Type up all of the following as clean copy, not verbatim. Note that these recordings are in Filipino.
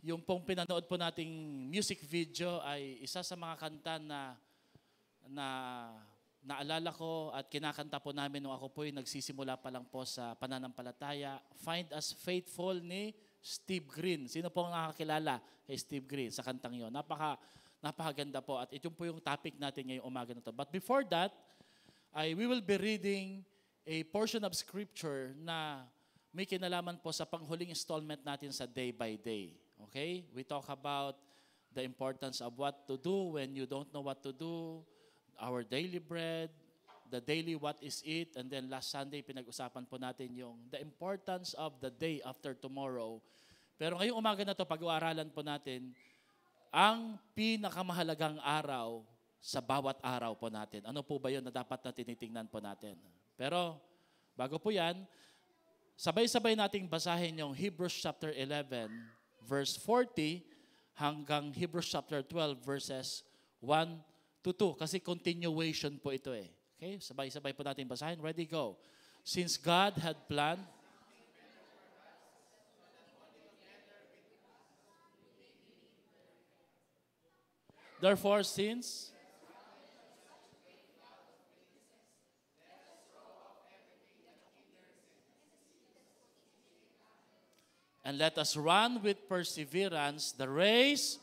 Yung pong pinanood po nating music video ay isa sa mga kanta na naalala ko at kinakanta po namin nung ako po'y nagsisimula pa lang po sa pananampalataya. Find Us Faithful ni Steve Green. Sino po ang nakakilala kay Steve Green sa kantang yon? Napakaganda po at ito po yung topic natin ngayong umaga na to. But before that, we will be reading a portion of scripture na may kinalaman po sa panghuling installment natin sa Day by Day. Okay? We talk about the importance of what to do when you don't know what to do, our daily bread, the daily what is it, and then last Sunday pinag-usapan po natin yung the importance of the day after tomorrow. Pero ngayong umaga na to, pag-uaralan po natin ang pinakamahalagang araw sa bawat araw po natin. Ano po ba yun na dapat na tinitingnan po natin? Pero bago po yan, sabay-sabay nating basahin yung Hebrews chapter 11, verse 40 hanggang Hebrews chapter 12, verses 1 to 2. Kasi continuation po ito eh. Okay? Sabay-sabay po natin basahin. Ready, go. Since God had planned, therefore since, and let us run with perseverance the race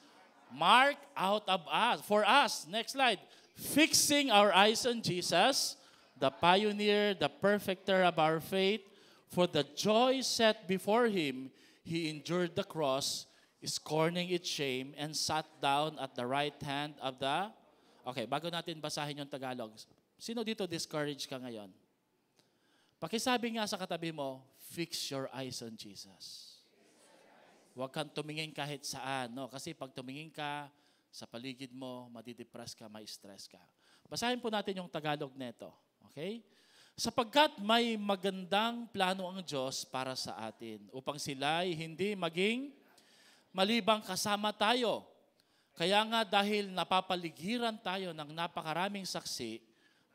marked out of us, for us. Next slide. Fixing our eyes on Jesus, the pioneer, the perfecter of our faith, for the joy set before him, he endured the cross, scorning its shame, and sat down at the right hand of the... Okay, bago natin basahin yung Tagalog, sino dito discouraged ka ngayon? Pakisabi nga sa katabi mo, fix your eyes on Jesus. Huwag kang tumingin kahit saan, no? Kasi pag tumingin ka sa paligid mo, madidepress ka, may stress ka. Basahin po natin yung Tagalog neto, okay? Sapagkat may magandang plano ang Diyos para sa atin, upang sila'y hindi maging malibang kasama tayo. Kaya nga dahil napapaligiran tayo ng napakaraming saksi,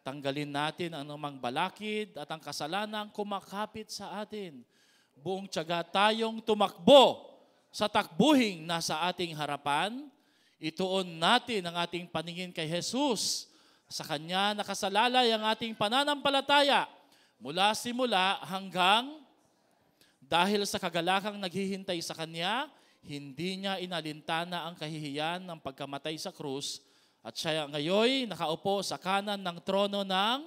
tanggalin natin ang anumang balakid at ang kasalanang kumakapit sa atin. Buong tiyaga tayong tumakbo sa takbuhing nasa ating harapan, ituon natin ang ating paningin kay Jesus. Sa Kanya nakasalalay ang ating pananampalataya mula simula hanggang dahil sa kagalakang naghihintay sa Kanya, hindi Niya inalintana ang kahihiyan ng pagkamatay sa krus at siya ngayon nakaupo sa kanan ng trono ng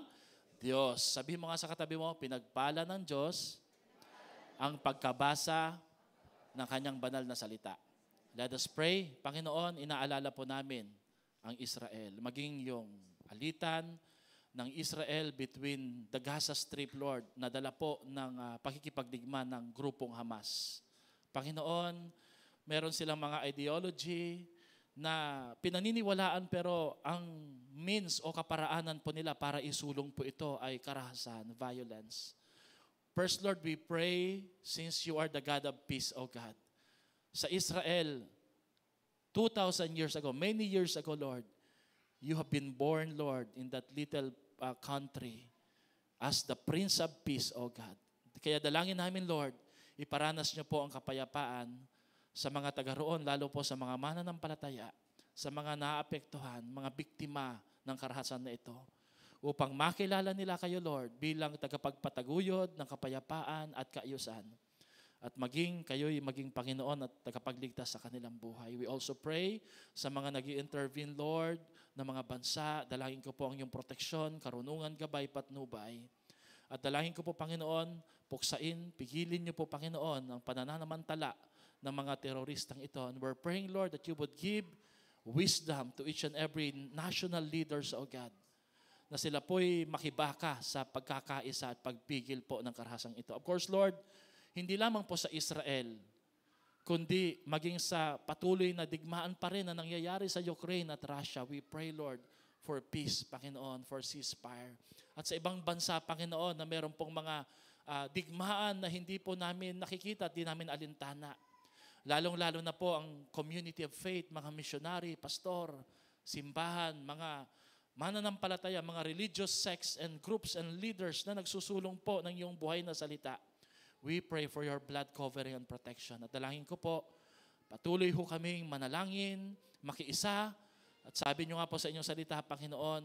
Diyos. Sabihin mo nga sa katabi mo, pinagpala ng Diyos ang pagkabasa ng Kanyang banal na salita. Let us pray. Panginoon, inaalala po namin ang Israel. Maging yung alitan ng Israel between the Gaza Strip, Lord, na dala po ng pakikipagdigma ng grupong Hamas. Panginoon, meron silang mga ideology na pinaniniwalaan pero ang means o kaparaanan po nila para isulong po ito ay karahasan, violence. First, Lord, we pray, since you are the God of peace, O God, sa Israel, 2,000 years ago, many years ago, Lord, you have been born, Lord, in that little country as the Prince of Peace, O God. Kaya dalangin namin, Lord, iparanas niyo po ang kapayapaan sa mga taga roon, lalo po sa mga mananampalataya, sa mga naapektuhan, mga biktima ng karahasan na ito, upang makilala nila kayo, Lord, bilang tagapagpataguyod ng kapayapaan at kaayusan. At kayo'y maging Panginoon at tagapagligtas sa kanilang buhay. We also pray sa mga nag-i-intervene, Lord, ng mga bansa. Dalangin ko po ang iyong proteksyon, karunungan, gabay, patnubay. At dalangin ko po, Panginoon, puksain, pigilin niyo po, Panginoon, ang pananamantala ng mga teroristang ito. And we're praying, Lord, that you would give wisdom to each and every national leaders, O God, na sila po'y makibaka sa pagkakaisa at pagpigil po ng karahasang ito. Of course, Lord, hindi lamang po sa Israel, kundi maging sa patuloy na digmaan pa rin na nangyayari sa Ukraine at Russia. We pray, Lord, for peace, Panginoon, for ceasefire. At sa ibang bansa, Panginoon, na meron pong mga digmaan na hindi po namin nakikita at di namin alintana. Lalong-lalo na po ang community of faith, mga missionary, pastor, simbahan, mga mananampalataya, mga religious sects and groups and leaders na nagsusulong po ng iyong buhay na salita. We pray for your blood covering and protection. At dalangin ko po, Patuloy ho kaming manalangin, makiisa. At sabi nyo nga po sa inyong salita, Panginoon,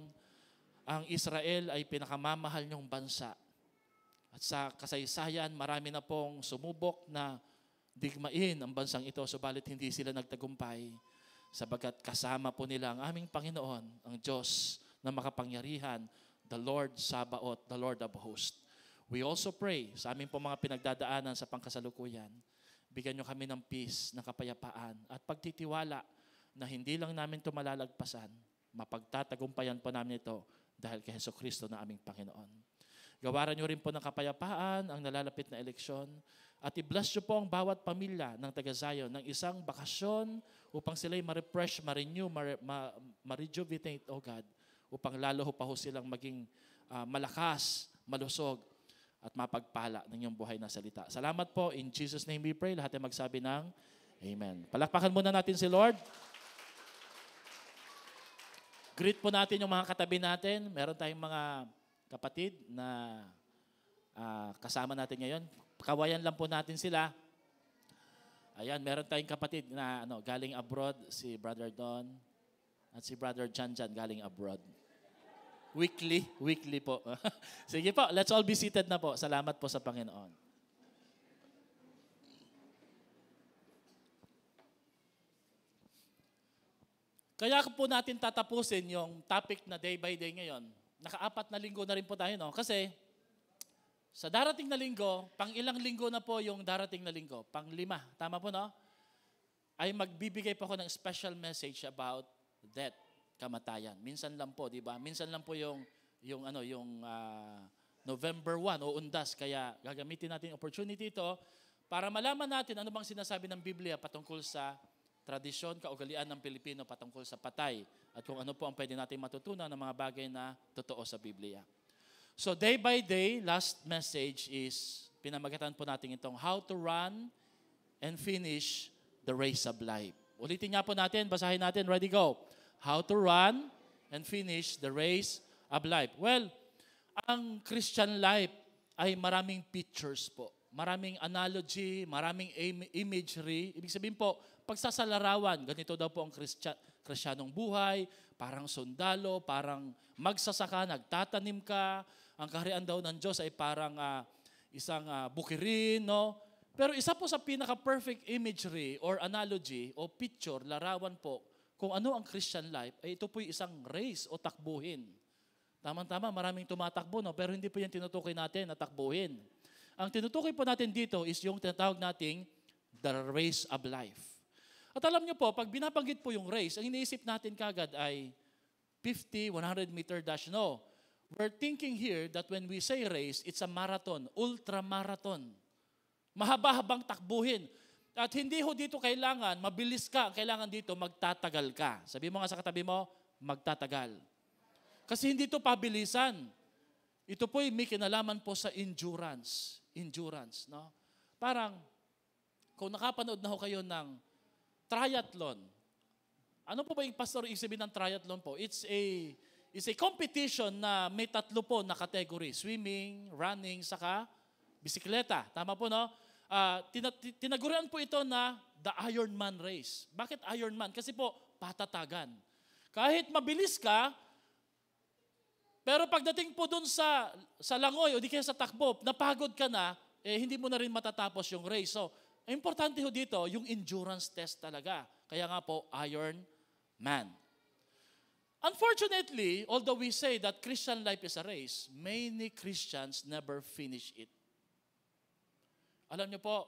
ang Israel ay pinakamamahal nyong bansa. At sa kasaysayan, marami na pong sumubok na digmain ang bansang ito, subalit hindi sila nagtagumpay. Sabagat kasama po nila ang aming Panginoon, ang Diyos na makapangyarihan, the Lord Sabaoth, the Lord of Hosts. We also pray sa aming po mga pinagdadaanan sa pangkasalukuyan. Bigyan nyo kami ng peace, ng kapayapaan, at pagtitiwala na hindi lang namin ito malalagpasan, mapagtatagumpayan po namin ito dahil kay Jesucristo na aming Panginoon. Gawaran nyo rin po ng kapayapaan ang nalalapit na eleksyon at i-bless nyo po ang bawat pamilya ng taga-Zion ng isang bakasyon upang sila'y ma-refresh, ma-renew, ma-rejuvenate, O God, upang lalo pa ho silang maging malakas, malusog, at mapagpala ng iyong buhay na salita. Salamat po. In Jesus' name we pray. Lahat ay magsabi ng Amen. Palakpakan muna natin si Lord. Greet po natin yung mga katabi natin. Meron tayong mga kapatid na kasama natin ngayon. Kawayan lang po natin sila. Ayan, meron tayong kapatid na galing abroad, si Brother Don at si Brother Jan galing abroad. Weekly po. Sige po, let's all be seated na po. Salamat po sa Panginoon. Kaya po natin tatapusin yung topic na day by day ngayon. Naka-4 na linggo na rin po tayo, no? Kasi sa darating na linggo, pang-ilang linggo na po yung darating na linggo? Pang-5. Tama po, no? Ay magbibigay po ako ng special message about death. Kamatayan. Minsan lang po, di ba? Minsan lang po yung November 1 o undas. Kaya gagamitin natin yung opportunity ito para malaman natin ano bang sinasabi ng Biblia patungkol sa tradisyon, kaugalian ng Pilipino patungkol sa patay at kung ano po ang pwede natin matutunan ng mga bagay na totoo sa Biblia. So day by day, last message is pinamagatan po natin itong how to run and finish the race of life. Ulitin nga po natin, basahin natin, ready, go. How to run and finish the race of life. Well, ang Christian life ay maraming pictures po. Maraming analogy, maraming imagery. Ibig sabihin po, pagsasalarawan, ganito daw po ang Kristyanong buhay, parang sundalo, parang magsasaka, nagtatanim ka. Ang kaharian daw ng Diyos ay parang isang bukirin, no? Pero isa po sa pinaka-perfect imagery or analogy o picture, larawan po, kung ano ang Christian life, ay ito po yung isang race o takbuhin. Tama-tama, maraming tumatakbo, no? Pero hindi po yung tinutukoy natin na takbuhin. Ang tinutukoy po natin dito is yung tinatawag nating the race of life. At alam nyo po, pag binabanggit po yung race, ang iniisip natin kagad ay 50, 100 meter dash. No. We're thinking here that when we say race, it's a marathon, ultra-marathon. Mahaba-habang takbuhin. At hindi ho dito kailangan, mabilis ka, kailangan dito magtatagal ka. Sabi mo nga sa katabi mo, magtatagal. Kasi hindi ito pabilisan. Ito po ay may kinalaman po sa endurance. Endurance, no? Parang, kung nakapanood na ho kayo ng triathlon, ano po ba yung pastor ibig sabihin ng triathlon po? It's a competition na may 3 po na category. Swimming, running, saka bisikleta. Tama po, no? Tinagurian po ito na the Ironman race. Bakit Ironman? Kasi po, patatagan. Kahit mabilis ka, pero pagdating po dun sa langoy o di kaya sa takbo, napagod ka na, hindi mo na rin matatapos yung race. So, importante ho dito, yung endurance test talaga. Kaya nga po, Ironman. Unfortunately, although we say that Christian life is a race, many Christians never finish it. Alam niyo po,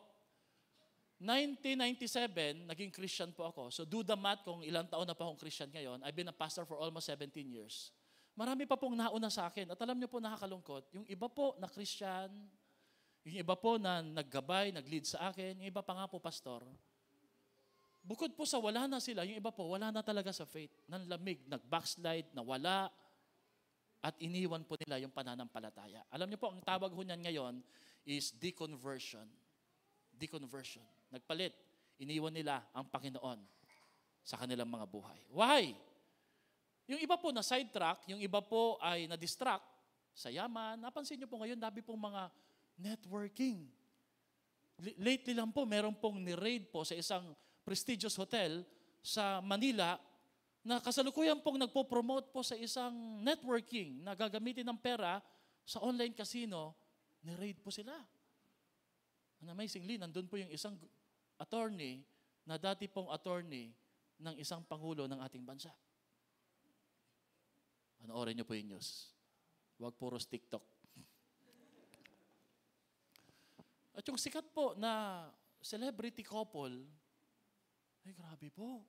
1997, naging Christian po ako. So do the math kung ilang taon na pa akong Christian ngayon. I've been a pastor for almost 17 years. Marami pa pong nauna sa akin. At alam niyo po, nakakalungkot, yung iba po na Christian, yung iba po na naggabay, nag-lead sa akin, yung iba pa nga po, pastor, bukod po sa wala na sila, yung iba po, wala na talaga sa faith. Nanlamig, nag-backslide, nawala, at iniwan po nila yung pananampalataya. Alam niyo po, ang tawag ho niyan ngayon is deconversion. Deconversion. Nagpalit. Iniwan nila ang Panginoon sa kanilang mga buhay. Why? Yung iba po na sidetrack, yung iba po ay na-distract sa yaman. Napansin niyo po ngayon, dami pong mga networking. Lately lang po, meron pong ni-raid po sa isang prestigious hotel sa Manila na kasalukuyan pong nagpo-promote po sa isang networking na gagamitin ng pera sa online casino, ni-raid po sila. And amazingly, nandun po yung isang attorney na dati pong attorney ng isang pangulo ng ating bansa. Panoorin niyo po yung news. Huwag puros TikTok. At yung sikat po na celebrity couple, ay grabe po.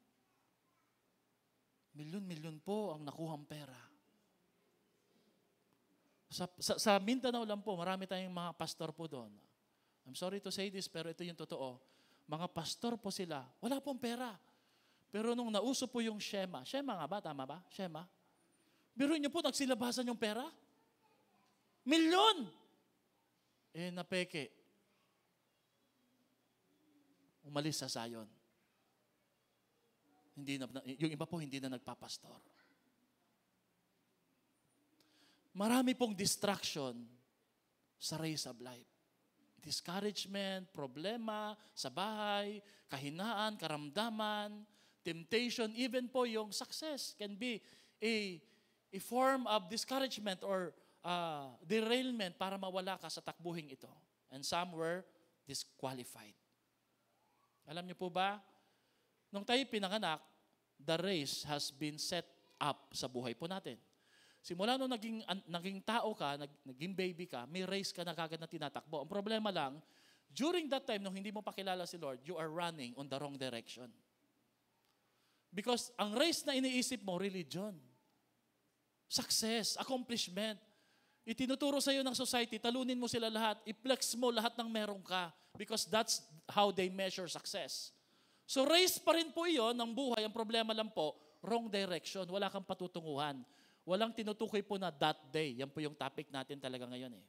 Milyon-milyon po ang nakuhang pera. Sa Mindanao lang po, marami tayong mga pastor po doon. I'm sorry to say this, pero ito yung totoo. Mga pastor po sila, wala pong pera. Pero nung nauso po yung Shema nga ba? Tama ba? Shema? Biro niyo po, nagsilabasan yung pera? Milyon! Napeke. Umalis sa Zion. Yung iba po hindi na nagpapastor. Marami pong distraction sa race of life. Discouragement, problema sa bahay, kahinaan, karamdaman, temptation, even po yung success can be a form of discouragement or derailment para mawala ka sa takbuhing ito. And some were disqualified. Alam niyo po ba, nung tayo pinanganak, the race has been set up sa buhay po natin. Simula nung naging tao ka, naging baby ka, may race ka na kagad na tinatakbo. Ang problema lang, during that time, nung hindi mo pa kilala si Lord, you are running on the wrong direction. Because ang race na iniisip mo, religion, success, accomplishment, itinuturo sa iyo ng society, talunin mo sila lahat, i-flex mo lahat ng meron ka because that's how they measure success. So race pa rin po iyon ng buhay. Ang problema lang po, wrong direction. Wala kang patutunguhan. Walang tinutukoy po na that day. Yan po yung topic natin talaga ngayon eh.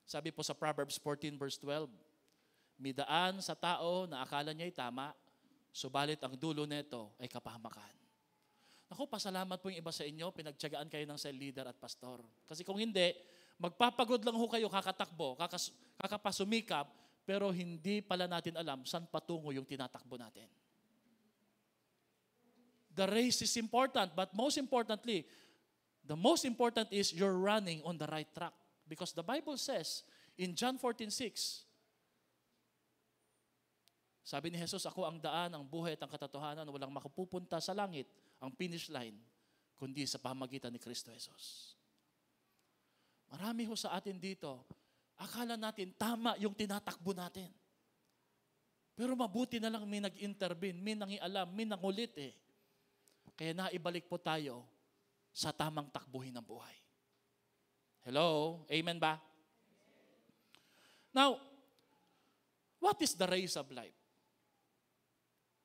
Sabi po sa Proverbs 14 verse 12, may daan sa tao na akala niya'y tama, subalit ang dulo nito ay kapahamakan. Naku, pasalamat po yung iba sa inyo, pinagtiyagaan kayo ng cell leader at pastor. Kasi kung hindi, magpapagod lang ho kayo, kakatakbo, kakapasumikap, pero hindi pala natin alam saan patungo yung tinatakbo natin. The race is important, but most importantly, the most important is you're running on the right track. Because the Bible says in John 14:6, sabi ni Jesus, ako ang daan, ang buhay at ang katatohanan, walang makapupunta sa langit, ang finish line, kundi sa pamagitan ni Kristo Jesus. Marami ho sa atin dito, akala natin tama yung tinatakbo natin. Pero mabuti na lang may nag-intervene, may nangialam, may nangulit eh. Kaya naibalik po tayo sa tamang takbuhin ng buhay. Hello? Amen ba? Now, what is the race of life?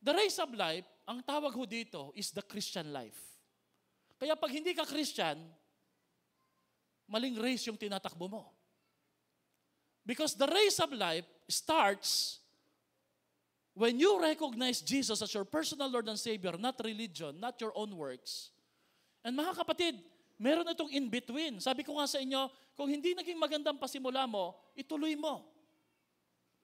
The race of life, ang tawag ho dito is the Christian life. Kaya pag hindi ka Christian, maling race yung tinatakbo mo. Because the race of life starts when you recognize Jesus as your personal Lord and Savior, not religion, not your own works. And mga kapatid, meron itong in-between. Sabi ko nga sa inyo, kung hindi naging magandang pasimula mo, ituloy mo.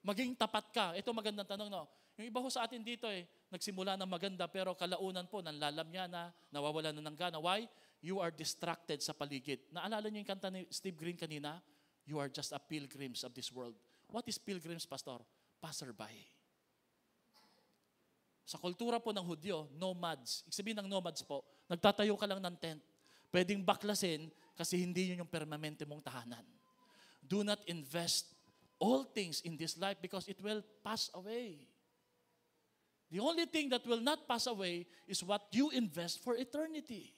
Maging tapat ka. Ito magandang tanong, no? Yung iba ho sa atin dito nagsimula ng maganda pero kalaunan po, nanlalamya na, nawawalan na ng gana. Why? You are distracted sa paligid. Naalala niyo yung kanta ni Steve Green kanina? You are just a pilgrims of this world. What is pilgrims, Pastor? Passerby. Sa kultura po ng Hudyo, nomads. Ibig sabihin ng nomads po, nagtatayo ka lang ng tent. Pwedeng baklasin kasi hindi yun yung permanente mong tahanan. Do not invest all things in this life because it will pass away. The only thing that will not pass away is what you invest for eternity.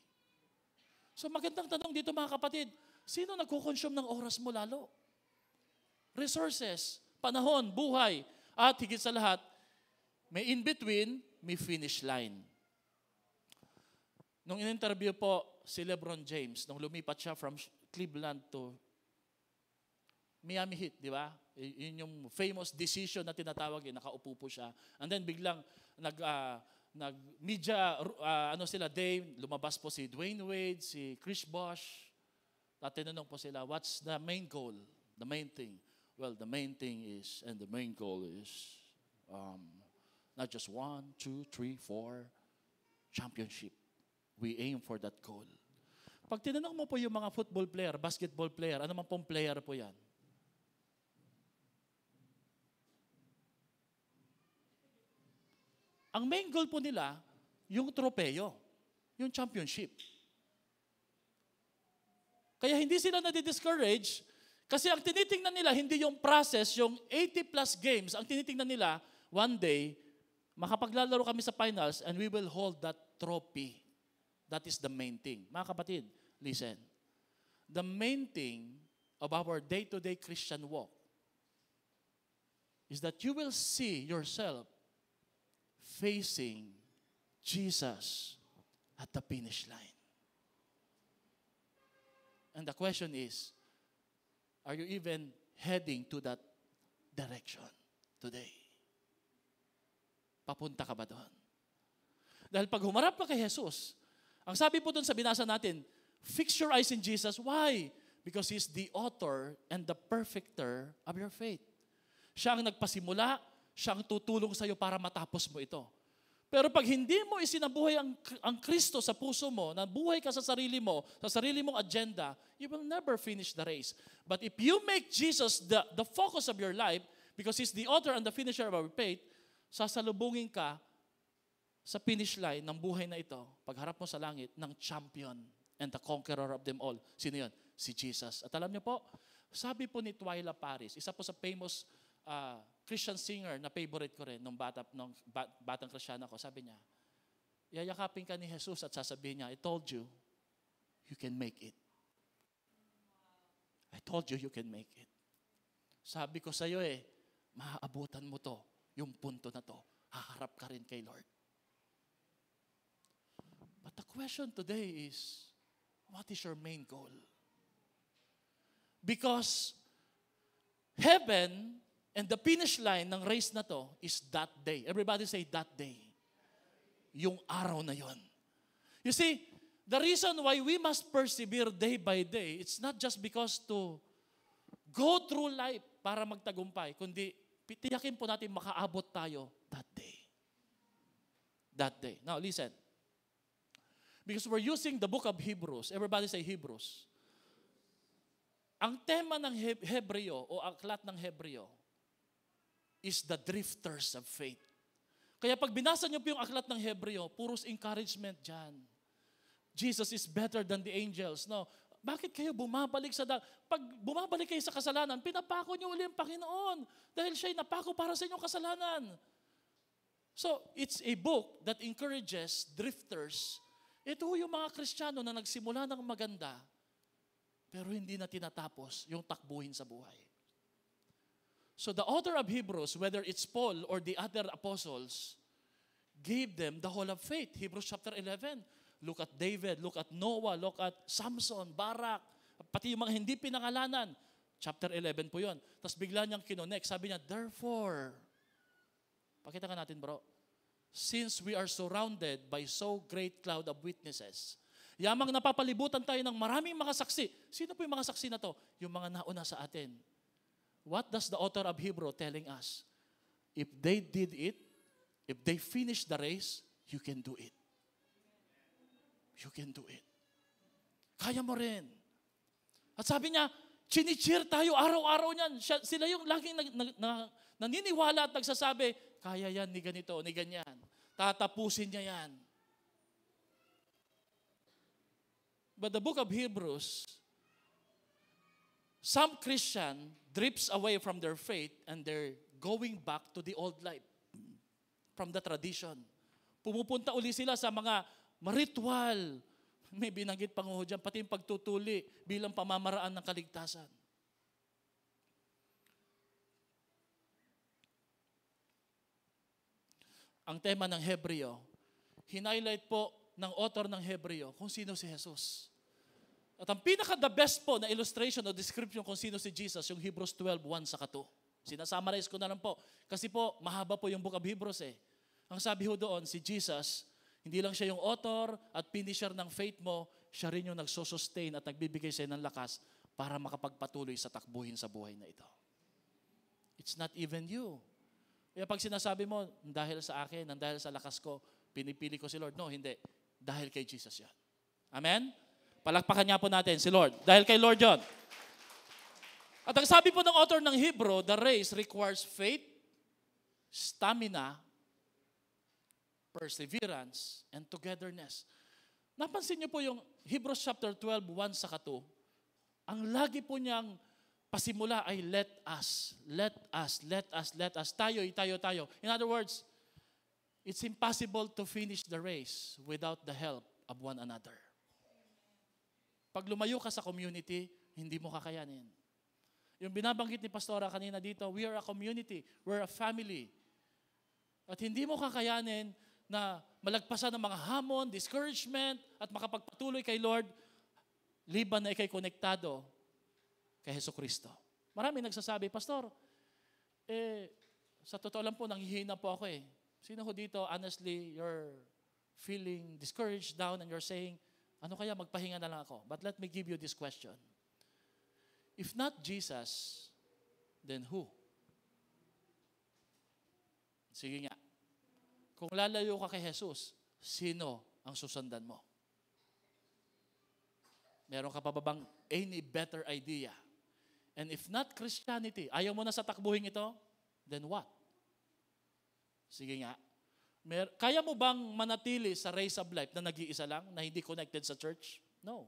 So magandang tanong dito mga kapatid, sino nagkukonsume ng oras mo lalo? Resources, panahon, buhay, at higit sa lahat, may in-between, may finish line. Nung in-interview po si LeBron James, nung lumipat siya from Cleveland to Miami Heat, di ba? Yun yung famous decision na tinatawag, nakaupo po siya. And then biglang nag-media, sila, day, lumabas po si Dwayne Wade, si Chris Bosh. Tatinanong po sila, what's the main goal? The main thing? Well, the main thing is, and the main goal is, Not just 1, 2, 3, 4, championship. We aim for that goal. Pag tinanong mo po yung mga football player, basketball player, ano man pong player po yan? Ang main goal po nila, yung tropeyo, yung championship. Kaya hindi sila nadi-discourage kasi ang tinitingnan nila, hindi yung process, yung 80 plus games, ang tinitingnan nila, one day, makapaglalaro kami sa finals and we will hold that trophy. That is the main thing. Mga kapatid, listen. The main thing of our day-to-day Christian walk is that you will see yourself facing Jesus at the finish line. And the question is, are you even heading to that direction today? Papunta ka ba doon? Dahil pag humarap ka kay Jesus, ang sabi po doon sa binasa natin, fix your eyes in Jesus. Why? Because He's the author and the perfecter of your faith. Siya ang nagpasimula, siya ang tutulong sa iyo para matapos mo ito. Pero pag hindi mo isinabuhay ang Kristo sa puso mo, nabuhay ka sa sarili mo, sa sarili mong agenda, you will never finish the race. But if you make Jesus the focus of your life, because He's the author and the finisher of our faith, sasalubungin ka sa finish line ng buhay na ito, pagharap mo sa langit, ng champion and the conqueror of them all. Sino yun? Si Jesus. At alam niyo po, sabi po ni Twyla Paris, isa po sa famous Christian singer na favorite ko rin nung batang Kristiyano ko, sabi niya, yayakapin ka ni Jesus at sasabihin niya, I told you, you can make it. I told you, you can make it. Sabi ko sa iyo maaabutan mo to, yung punto na to, haharap ka rin kay Lord. But the question today is, what is your main goal? Because heaven and the finish line ng race na to is that day. Everybody say that day. Yung araw na yon. You see, the reason why we must persevere day by day, it's not just because to go through life para magtagumpay, kundi tiyakin po natin makaabot tayo that day. That day. Now, listen. Because we're using the book of Hebrews. Everybody say Hebrews. Ang tema ng Hebreo o aklat ng Hebreo is the drifters of faith. Kaya pag binasa niyo po yung aklat ng Hebreo, puros encouragement dyan. Jesus is better than the angels. No, bakit kayo bumabalik sa pag bumabalik kayo sa kasalanan, pinapako niyo uli ang Panginoon dahil siya'y napako para sa inyong kasalanan. So, it's a book that encourages drifters. Ito yung mga Kristiyano na nagsimula ng maganda, pero hindi na tinatapos yung takbuhin sa buhay. So the author of Hebrews, whether it's Paul or the other apostles, gave them the whole of faith. Hebrews chapter 11. Look at David, look at Noah, look at Samson, Barak, pati yung mga hindi pinangalanan. Chapter 11 po yun. Tapos bigla niyang kinonek. Sabi niya, therefore, pakita ka natin bro, since we are surrounded by so great cloud of witnesses, yamang napapalibutan tayo ng maraming mga saksi. Sino po yung mga saksi na to? Yung mga nauna sa atin. What does the author of Hebrew telling us? If they did it, if they finished the race, you can do it. You can do it. Kaya mo rin. At sabi niya, chini-cheer tayo araw-araw niyan. Sila yung laging naniniwala at nagsasabi, kaya yan, ni ganito, ni ganyan. Tatapusin niya yan. But the book of Hebrews, some Christian drifts away from their faith and they're going back to the old life, from the tradition. Pumupunta uli sila sa mga ritual. May binanggit pang dyan, pati yung pagtutuli bilang pamamaraan ng kaligtasan. Ang tema ng Hebreo, hinighlight po ng author ng Hebreo kung sino si Jesus. At ang pinaka-the best po na illustration o description kung sino si Jesus, yung Hebrews 12:1-2. Sinasummarize ko na lang po. Kasi po, mahaba po yung book of Hebrews eh. Ang sabi ho doon, si Jesus, hindi lang siya yung author at finisher ng faith mo, siya rin yung nagsosustain at nagbibigay sa'yo ng lakas para makapagpatuloy sa takbuhin sa buhay na ito. It's not even you. Kaya pag sinasabi mo, dahil sa akin, dahil sa lakas ko, pinipili ko si Lord. No, hindi. Dahil kay Jesus yan. Amen? Palakpakan niya po natin si Lord. Dahil kay Lord yon. At ang sabi po ng author ng Hebrew, the race requires faith, stamina, perseverance, and togetherness. Napansin niyo po yung Hebrews chapter 12, 1 sa 2. Ang lagi po niyang pasimula ay let us. Tayo. In other words, it's impossible to finish the race without the help of one another. Pag lumayo ka sa community, hindi mo kakayanin. Yung binabanggit ni Pastora kanina dito, we are a community, we're a family. At hindi mo kakayanin na malagpasan ng mga hamon, discouragement, at makapagpatuloy kay Lord, liban na ikay konektado kay Jesucristo. Marami nagsasabi, Pastor, sa totoo lang po, nanghihina po ako eh. Sino ho dito, honestly, you're feeling discouraged, down, and you're saying, ano kaya, magpahinga na lang ako. But let me give you this question. If not Jesus, then who? Sige nga. Kung lalayo ka kay Jesus, sino ang susundan mo? Meron ka pa ba bang any better idea? And if not Christianity, ayaw mo na sa takbuhin ito, then what? Sige nga. Kaya mo bang manatili sa race of life na nag-iisa lang, na hindi connected sa church? No.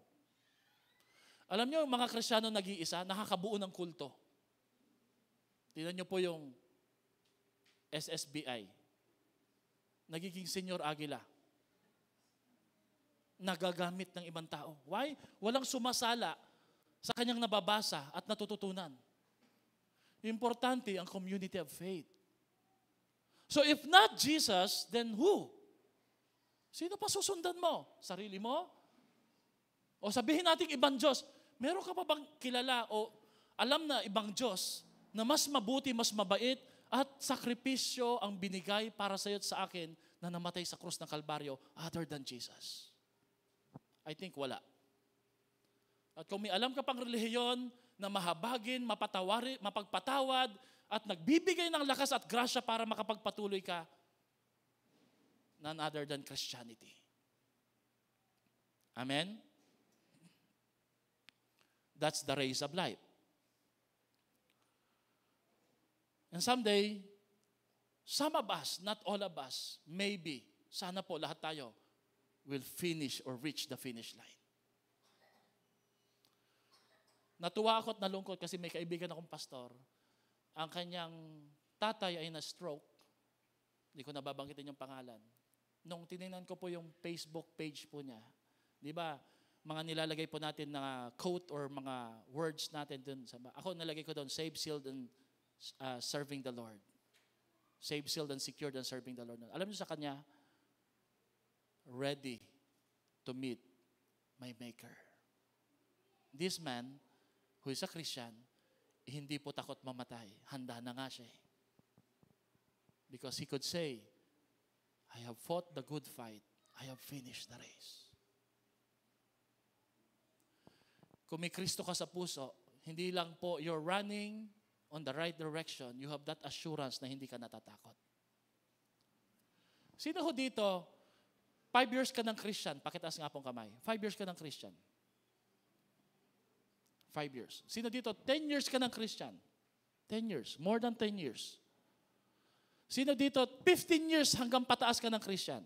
Alam niyo, mga Kristiyano nag-iisa, nakakabuo ng kulto. Tingnan niyo po yung SSBI. Nagiging Senyor Aguila. Nagagamit ng ibang tao. Why? Walang sumasala sa kanyang nababasa at natututunan. Importante ang community of faith. So if not Jesus, then who? Sino pa susundan mo? Sarili mo? O sabihin natin ibang Diyos. Meron ka pa bang kilala o alam na ibang Diyos na mas mabuti, mas mabait at sakripisyo ang binigay para sa iyo at sa akin na namatay sa krus ng Kalbaryo other than Jesus? I think wala. At kung may alam ka pang relihiyon na mahabagin, mapagpatawad, at nagbibigay ng lakas at grasya para makapagpatuloy ka, none other than Christianity. Amen? That's the race of life. And someday, some of us, not all of us, maybe, sana po lahat tayo, will finish or reach the finish line. Natuwa ako at nalungkot kasi may kaibigan akong pastor. Ang kanyang tatay ay na-stroke. Hindi ko nababanggitin yung pangalan. Nung tinignan ko po yung Facebook page po niya, di ba, mga nilalagay po natin na quote or mga words natin dun. Ako nalagay ko doon, saved, sealed, and serving the Lord. Saved, sealed, and secured, and serving the Lord. Alam niyo sa kanya, ready to meet my Maker. This man, who is a Christian, hindi po takot mamatay. Handa na nga siya. Because he could say, I have fought the good fight. I have finished the race. Kung may Kristo ka sa puso, hindi lang po you're running on the right direction, you have that assurance na hindi ka natatakot. Sino ho dito, 5 years ka ng Christian, pakitaas nga pong kamay. 5 years ka ng Christian. 5 years. Sino dito, 10 years ka ng Christian? 10 years. More than 10 years. Sino dito, 15 years hanggang pataas ka ng Christian?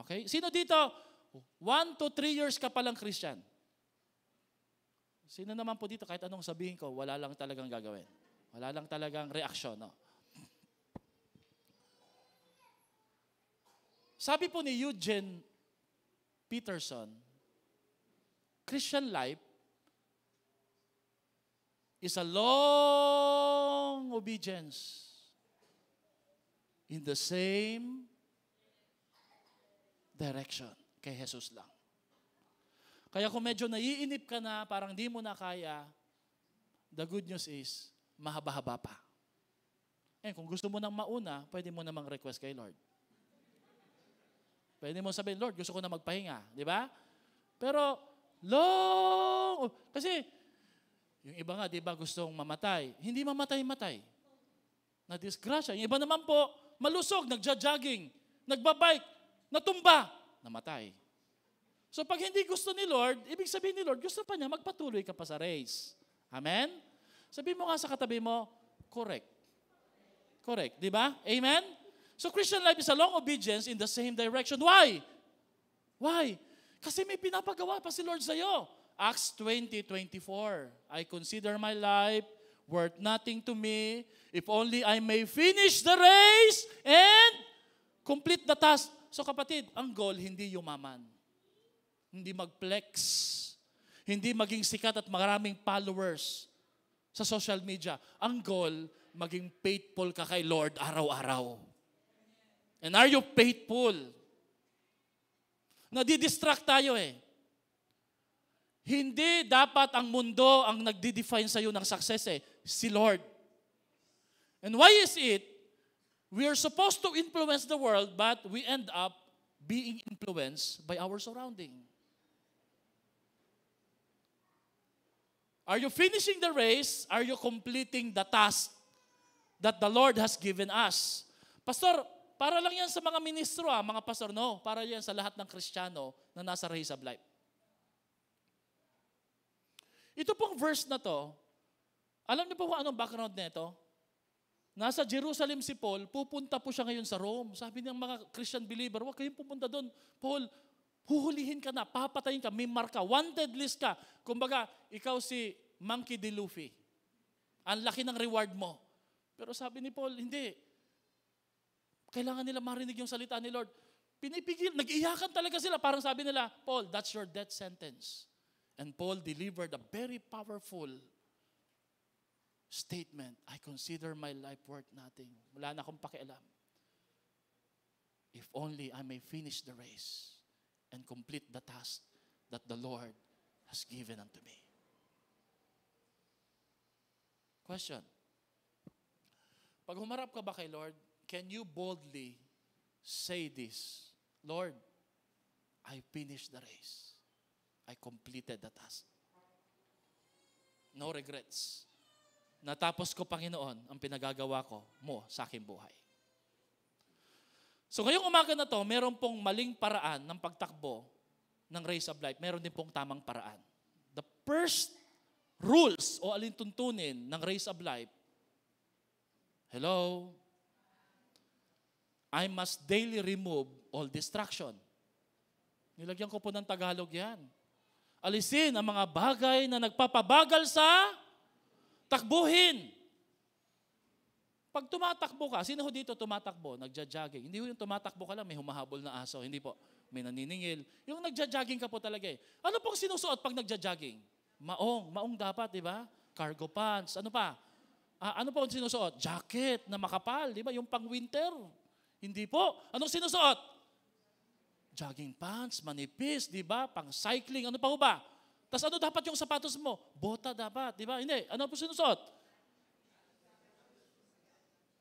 Okay? Sino dito, 1 to 3 years ka palang Christian? Sino naman po dito, kahit anong sabihin ko, wala lang talagang gagawin. Wala lang talagang reaksyon. No? Sabi po ni Eugene Peterson, Christian life is a long obedience in the same direction. Kay Jesus lang. Kaya kung medyo naiinip ka na, parang di mo na kaya, the good news is, mahaba-haba pa. Kung gusto mo nang mauna, pwede mo namang request kay Lord. Pwede mo sabihin, Lord, gusto ko na magpahinga. Di ba? Pero, kasi, yung iba nga, di ba, gustong mamatay. Hindi mamatay-matay. Na-disgrasya. Yung iba naman po, malusog, nagja-jogging, nagbabike, natumba, namatay. So pag hindi gusto ni Lord, ibig sabihin ni Lord, gusto pa niya, magpatuloy ka pa sa race. Amen? Sabihin mo nga sa katabi mo, correct. Correct, di ba? Amen? So Christian life is a long obedience in the same direction. Why? Why? Kasi may pinapagawa pa si Lord sa'yo. Acts 20:24. I consider my life worth nothing to me if only I may finish the race and complete the task. So kapatid, ang goal hindi yumaman. Hindi mag-flex. Hindi maging sikat at maraming followers sa social media. Ang goal, maging faithful ka kay Lord araw-araw. And are you faithful? Nadidistract tayo eh. Hindi dapat ang mundo ang nagdi-define sa'yo ng success eh. Si Lord. And why is it? We are supposed to influence the world, but we end up being influenced by our surrounding. Are you finishing the race? Are you completing the task that the Lord has given us? Pastor, para lang yan sa mga ministro, mga pastor, no. Para yan sa lahat ng Kristiyano na nasa race of life. Ito pong verse na to, alam niyo po kung anong background nito? Nasa Jerusalem si Paul, pupunta po siya ngayon sa Rome. Sabi ng mga Christian believer, huwag kayong pupunta doon. Paul, huhulihin ka na, papatayin ka, may marka, wanted list ka. Kumbaga, ikaw si Monkey D. Luffy. Ang laki ng reward mo. Pero sabi ni Paul, hindi. Kailangan nila marinig yung salita ni Lord. Pinipigil, nag-iyakan talaga sila. Parang sabi nila, Paul, that's your death sentence. And Paul delivered a very powerful statement. I consider my life worth nothing. Wala na akong pakialam. If only I may finish the race and complete the task that the Lord has given unto me. Question. Pag humarap ka ba kay Lord, can you boldly say this? Lord, I finished the race. I completed the task. No regrets. Natapos ko, Panginoon, ang pinagagawa ko mo sa aking buhay. So ngayong umaga na to, meron pong maling paraan ng pagtakbo ng race of life. Meron din pong tamang paraan. The first rules o alintuntunin ng race of life, hello, I must daily remove all distraction. Nilagyan ko po ng Tagalog yan. Alisin ang mga bagay na nagpapabagal sa takbuhin. Pag tumatakbo ka, sino ho dito tumatakbo? Nagja-jogging. Hindi ho yung tumatakbo ka lang, may humahabol na aso. Hindi po. May naniningil. Yung nagja-jogging ka po talaga eh. Ano pong sinusuot pag nagja-jogging? Maong. Maong dapat, di ba? Cargo pants. Ano pa? Ano po ang sinusuot? Jacket na makapal, di ba? Yung pang-winter. Hindi po. Anong sinusuot? Jogging pants, manipis, di ba? Pang-cycling. Ano pa ho ba? Tapos ano dapat yung sapatos mo? Bota dapat, di ba? Hindi. Ano po sinusuot?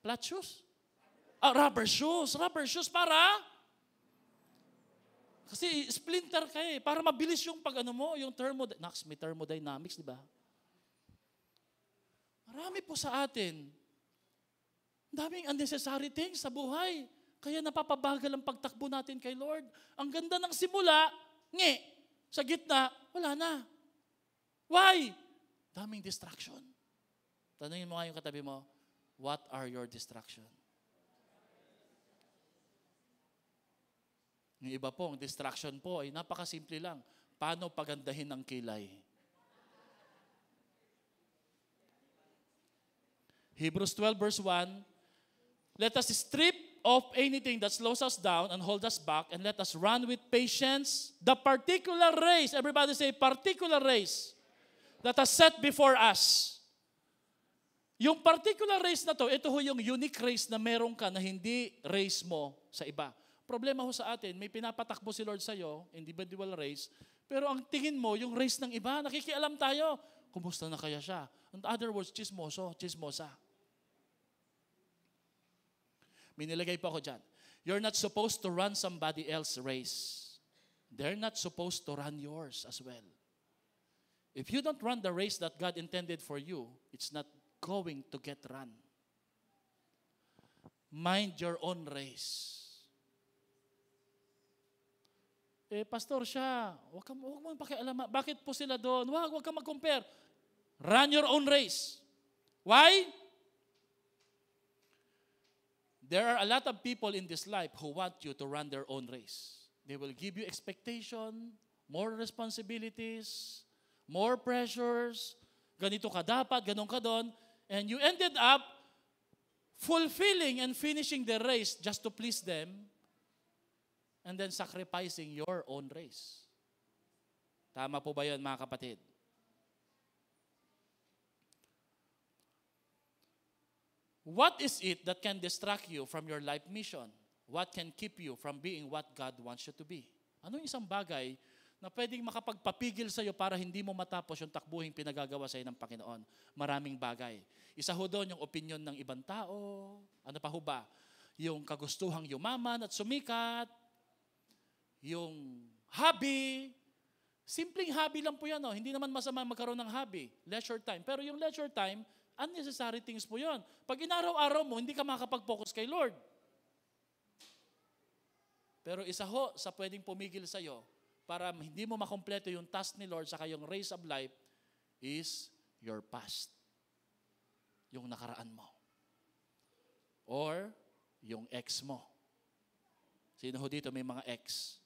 Flat shoes? Rubber shoes. Rubber shoes para? Kasi splinter ka eh. Para mabilis yung pag-ano mo, yung may thermodynamics, di ba? Marami po sa atin. Daming unnecessary things sa buhay. Kaya napapabagal ang pagtakbo natin kay Lord. Ang ganda ng simula, sa gitna, wala na. Why? Daming distraction. Tanungin mo nga yung katabi mo, what are your distractions? Yung iba po, ang distraction po ay napakasimple lang. Paano pagandahin ang kilay? Hebrews 12 verse 1, let us strip off anything that slows us down and hold us back, and let us run with patience the particular race. Everybody say, particular race that has set before us. Yung particular race na to, ito ho yung unique race na meron ka na hindi race mo sa iba. Problema ho sa atin, may pinapatakbo si Lord sa'yo, individual race, pero ang tingin mo, yung race ng iba, nakikialam tayo. Kumusta na kaya siya? In other words, chismoso, chismosa. May nilagay pa ako dyan. You're not supposed to run somebody else's race. They're not supposed to run yours as well. If you don't run the race that God intended for you, it's not going to get run. mind your own race. Pastor siya, huwag mo pakialaman. Bakit po sila doon? Huwag kang mag-compare. Run your own race. Why? There are a lot of people in this life who want you to run their own race. They will give you expectation, more responsibilities, more pressures. Ganito ka dapat, ganun ka doon. And you ended up fulfilling and finishing the race just to please them, and then sacrificing your own race. Tama po ba yun, mga kapatid? What is it that can distract you from your life mission? What can keep you from being what God wants you to be? Ano yung isang bagay na pwedeng makapagpapigil sa iyo para hindi mo matapos yung takbuhing pinagagawa sa iyo ng Panginoon? Maraming bagay. Isa ho doon yung opinion ng ibang tao. Ano pa ho ba? Yung kagustuhang yumaman at sumikat. Yung hobby. Simpleng hobby lang po yan. Hindi naman masama magkaroon ng hobby. Leisure time. Pero yung leisure time, unnecessary things po yun. Pag inaraw-araw mo, hindi ka makakapag-focus kay Lord. Pero isa ho sa pwedeng pumigil sa iyo para hindi mo makompleto yung task ni Lord saka yung race of life is your past. Yung nakaraan mo. Or yung ex mo. Sino ho dito may mga ex?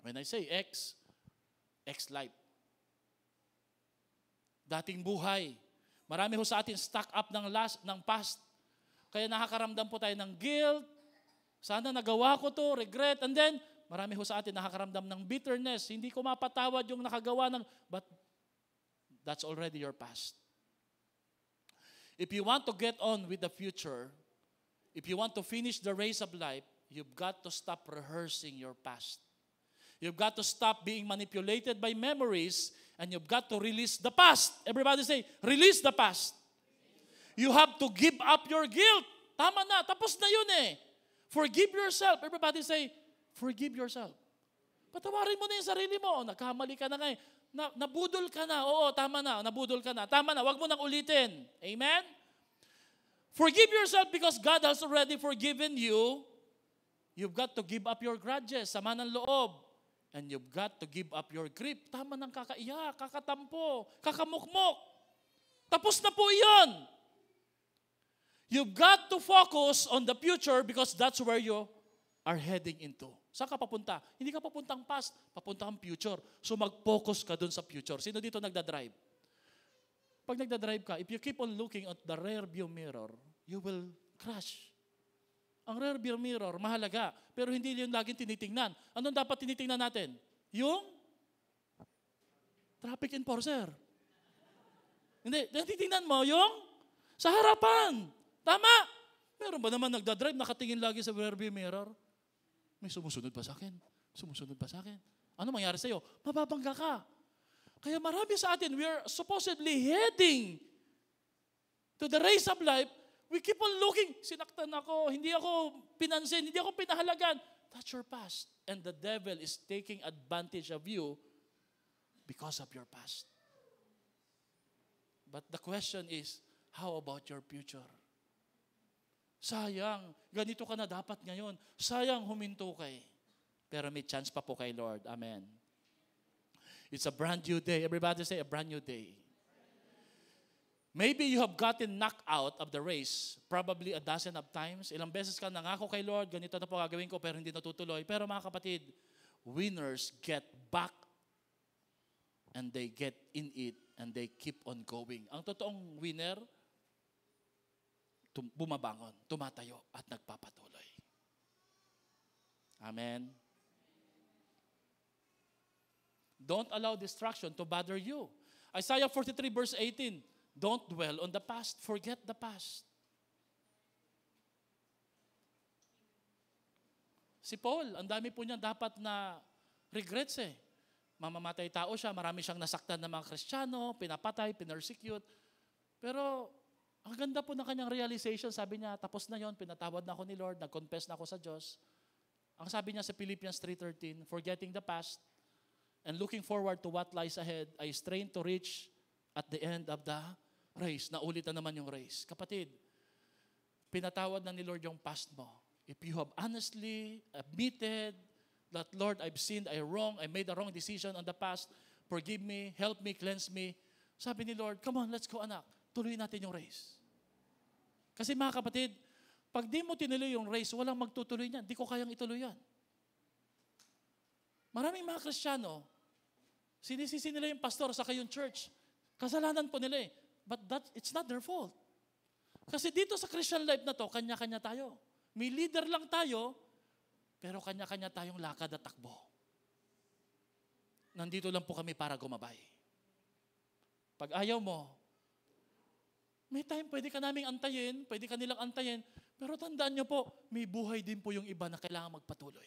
When I say ex life. Dating buhay. Marami ho sa atin stuck up ng past. Kaya nakakaramdam po tayo ng guilt. Sana nagawa ko to, regret. And then, marami ho sa atin nakakaramdam ng bitterness. Hindi ko mapatawad yung nakagawa ng... But that's already your past. If you want to get on with the future, if you want to finish the race of life, you've got to stop rehearsing your past. You've got to stop being manipulated by memories, and you've got to release the past. Everybody say, release the past. You have to give up your guilt. Tama na, tapos na yun eh. Forgive yourself. Everybody say, forgive yourself. Patawarin mo na yung sarili mo. Nagkamali ka na ngayon. Nabudol ka na. Oo, tama na. Nabudol ka na. Tama na. Huwag mo nang ulitin. Amen? Forgive yourself because God has already forgiven you. You've got to give up your grudges. Sama ng loob. And you've got to give up your grip. Tama ng kakaiyak, kakatampo, kakamukmok. Tapos na po iyon. You've got to focus on the future because that's where you are heading into. Saan ka papunta? Hindi ka papuntang past, papuntang future. So mag-focus ka dun sa future. Sino dito nagdadrive? Pag nagdadrive ka, if you keep on looking at the rear view mirror, you will crash. Ang rear view mirror, mahalaga. Pero hindi yun laging tinitingnan. Anong dapat tinitingnan natin? Yung traffic enforcer. Hindi, titingnan mo yung sa harapan. Tama. Meron ba naman nagdadrive, nakatingin lagi sa rear view mirror? May sumusunod ba sa akin? Sumusunod ba sa akin? Ano mangyari sa'yo? Mababangga ka. Kaya marami sa atin, we are supposedly heading to the race of life. We keep on looking. Sinaktan ako, hindi ako pinansin, hindi ako pinahalagan. That's your past. And the devil is taking advantage of you because of your past. But the question is, how about your future? Sayang, ganito ka na dapat ngayon. Sayang, huminto kay. Pero may chance pa po kay Lord. Amen. It's a brand new day. Everybody say, a brand new day. Maybe you have gotten knocked out of the race probably a dozen of times. Ilang beses ka nangako kay Lord, ganito na po gagawin ko pero hindi natutuloy. Pero mga kapatid, winners get back and they get in it and they keep on going. Ang totoong winner, bumabangon, tumatayo at nagpapatuloy. Amen. Don't allow distraction to bother you. Isaiah 43 verse 18, don't dwell on the past. Forget the past. Si Paul, ang dami po niya dapat na regrets eh. Mamamatay tao siya, marami siyang nasaktan ng mga Kristiyano, pinapatay, pinersecute. Pero ang ganda po ng kanyang realization, sabi niya, tapos na yon, pinatawad na ako ni Lord, nag-confess na ako sa Diyos. Ang sabi niya sa Philippians 3:13, forgetting the past and looking forward to what lies ahead, I strain to reach at the end of the race. Naulit na naman yung race. Kapatid, pinatawad na ni Lord yung past mo. If you have honestly admitted that, Lord, I've sinned, I made a wrong decision on the past, forgive me, help me, cleanse me. Sabi ni Lord, come on, let's go anak. Tuloy natin yung race. Kasi mga kapatid, pag di mo tinuloy yung race, walang magtutuloy niyan. Di ko kayang ituloy yan. Maraming mga Kristiyano, sinisisi nila yung pastor sa kayong church. Kasalanan po nila eh. But it's not their fault. Kasi dito sa Christian life na to, kanya-kanya tayo. May leader lang tayo, pero kanya-kanya tayong lakad at takbo. Nandito lang po kami para gumabay. Pag ayaw mo, may time pwede ka naming antayin, pwede ka nilang antayin, pero tandaan nyo po, may buhay din po yung iba na kailangan magpatuloy.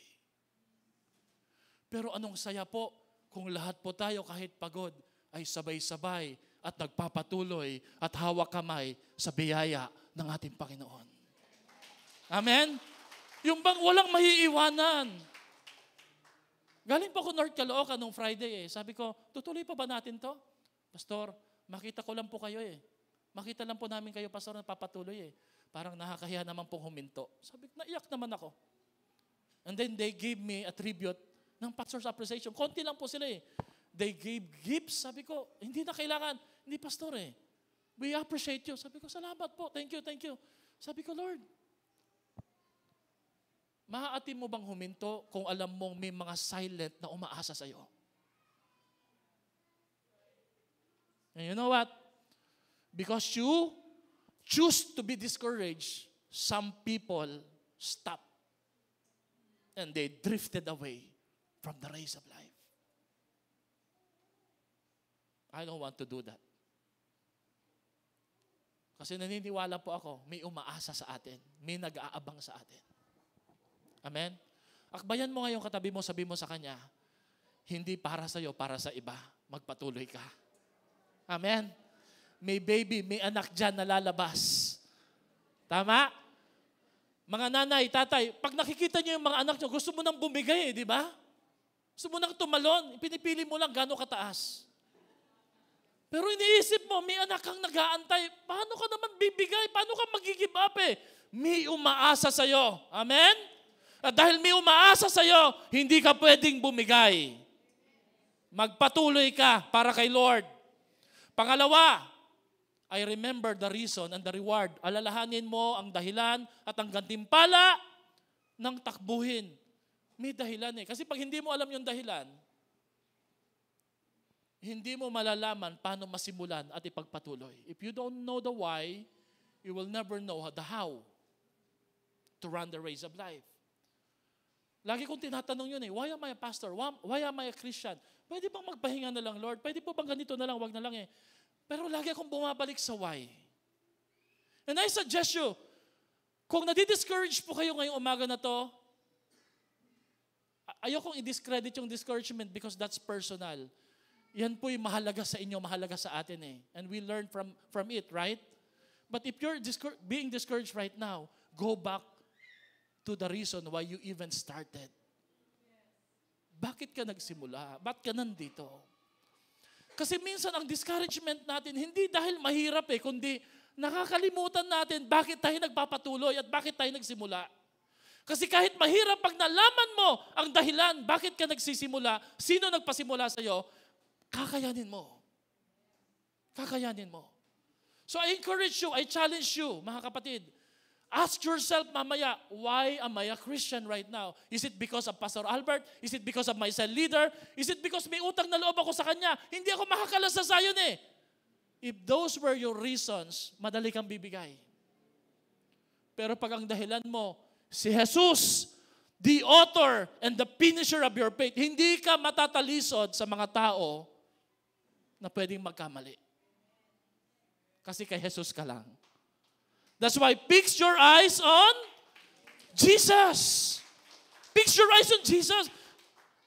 Pero anong saya po kung lahat po tayo kahit pagod ay sabay-sabay at nagpapatuloy at hawak kamay sa biyaya ng ating Panginoon. Amen? Yung bang walang maiiwanan. Galing pa ako North Caloocan nung Friday eh. Sabi ko, tutuloy pa ba natin to? Pastor, makita ko lang po kayo eh. Makita lang po namin kayo, Pastor, na papatuloy eh. Parang nakakahiya naman pong huminto. Sabi ko, naiyak naman ako. And then they gave me a tribute ng Pastor's Appreciation. Konti lang po sila eh. They gave gifts. Sabi ko, hindi na kailangan. Hindi, Pastor eh. We appreciate you. Sabi ko, salamat po. Thank you, thank you. Sabi ko, Lord, maaatim mo bang huminto kung alam mong may mga silent na umaasa sa'yo? And you know what? Because you choose to be discouraged, some people stop and they drifted away from the race of life. I don't want to do that. Kasi naniniwala po ako, may umaasa sa atin, may nag-aabang sa atin. Amen? Akbayan mo ngayon katabi mo, sabi mo sa kanya, hindi para sa'yo, para sa iba. Magpatuloy ka. Amen? May baby, may anak dyan na lalabas. Tama? Mga nanay, tatay, pag nakikita niyo yung mga anak niyo, gusto mo nang bumigay di ba? Gusto mo nang tumalon, pinipili mo lang gano'ng kataas. Pero iniisip mo, may anak kang nag-aantay, paano ka naman bibigay? Paano ka mag-give up eh? May umaasa sa'yo. Amen? At dahil may umaasa sa'yo, hindi ka pwedeng bumigay. Magpatuloy ka para kay Lord. Pangalawa, I remember the reason and the reward. Alalahanin mo ang dahilan at ang gantimpala ng takbuhin. May dahilan eh. Kasi pag hindi mo alam yung dahilan, hindi mo malalaman paano masimulan at ipagpatuloy. If you don't know the why, you will never know the how to run the race of life. Lagi kong tinatanong yun eh, why am I a pastor? Why am I a Christian? Pwede bang magpahinga na lang, Lord? Pwede po bang ganito na lang, wag na lang eh. Pero lagi akong bumabalik sa why. And I suggest you, kung nadi-discourage po kayo ngayong umaga na to, ayokong i-discredit yung discouragement because that's personal. Yan po'y mahalaga sa inyo, mahalaga sa atin eh. And we learn from it, right? But if you're being discouraged right now, go back to the reason why you even started. Bakit ka nagsimula? Bakit ka nandito? Kasi minsan ang discouragement natin, hindi dahil mahirap eh, kundi nakakalimutan natin bakit tayo nagpapatuloy at bakit tayo nagsimula. Kasi kahit mahirap, pag nalaman mo ang dahilan, bakit ka nagsisimula, sino nagpasimula sa'yo, kakayanin mo. Kakayanin mo. So I encourage you, I challenge you, mga kapatid, ask yourself mamaya, why am I a Christian right now? Is it because of Pastor Albert? Is it because of my cell leader? Is it because may utang na loob ako sa kanya? Hindi ako makakalas sa sayon eh. If those were your reasons, madali kang bibigay. Pero pag ang dahilan mo, si Jesus, the author and the finisher of your faith, hindi ka matatalisod sa mga tao na pwedeng magkamali. Kasi kay Jesus ka lang. That's why fix your eyes on Jesus. Fix your eyes on Jesus.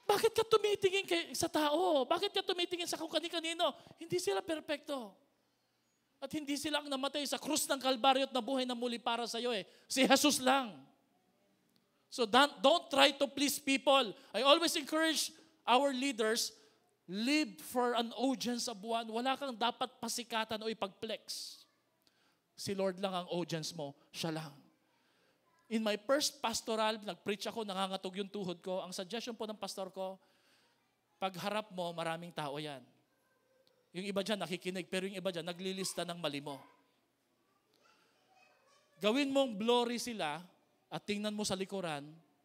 Bakit ka tumitingin sa tao? Bakit ka tumitingin sa kung kani-kanino? Hindi sila perpekto. At hindi sila ang namatay sa krus ng Kalbaryo at nabuhay na muli para sa iyo eh. Si Jesus lang. So don't try to please people. I always encourage our leaders, live for an audience of one. Wala kang dapat pasikatan o ipag-flex. Si Lord lang ang audience mo, siya lang. In my first pastoral, nag-preach ako, nangangatog yung tuhod ko. Ang suggestion po ng pastor ko, pag harap mo, maraming tao yan. Yung iba dyan nakikinig, pero yung iba dyan naglilista ng mali mo. Gawin mong glory sila at tingnan mo sa likuran,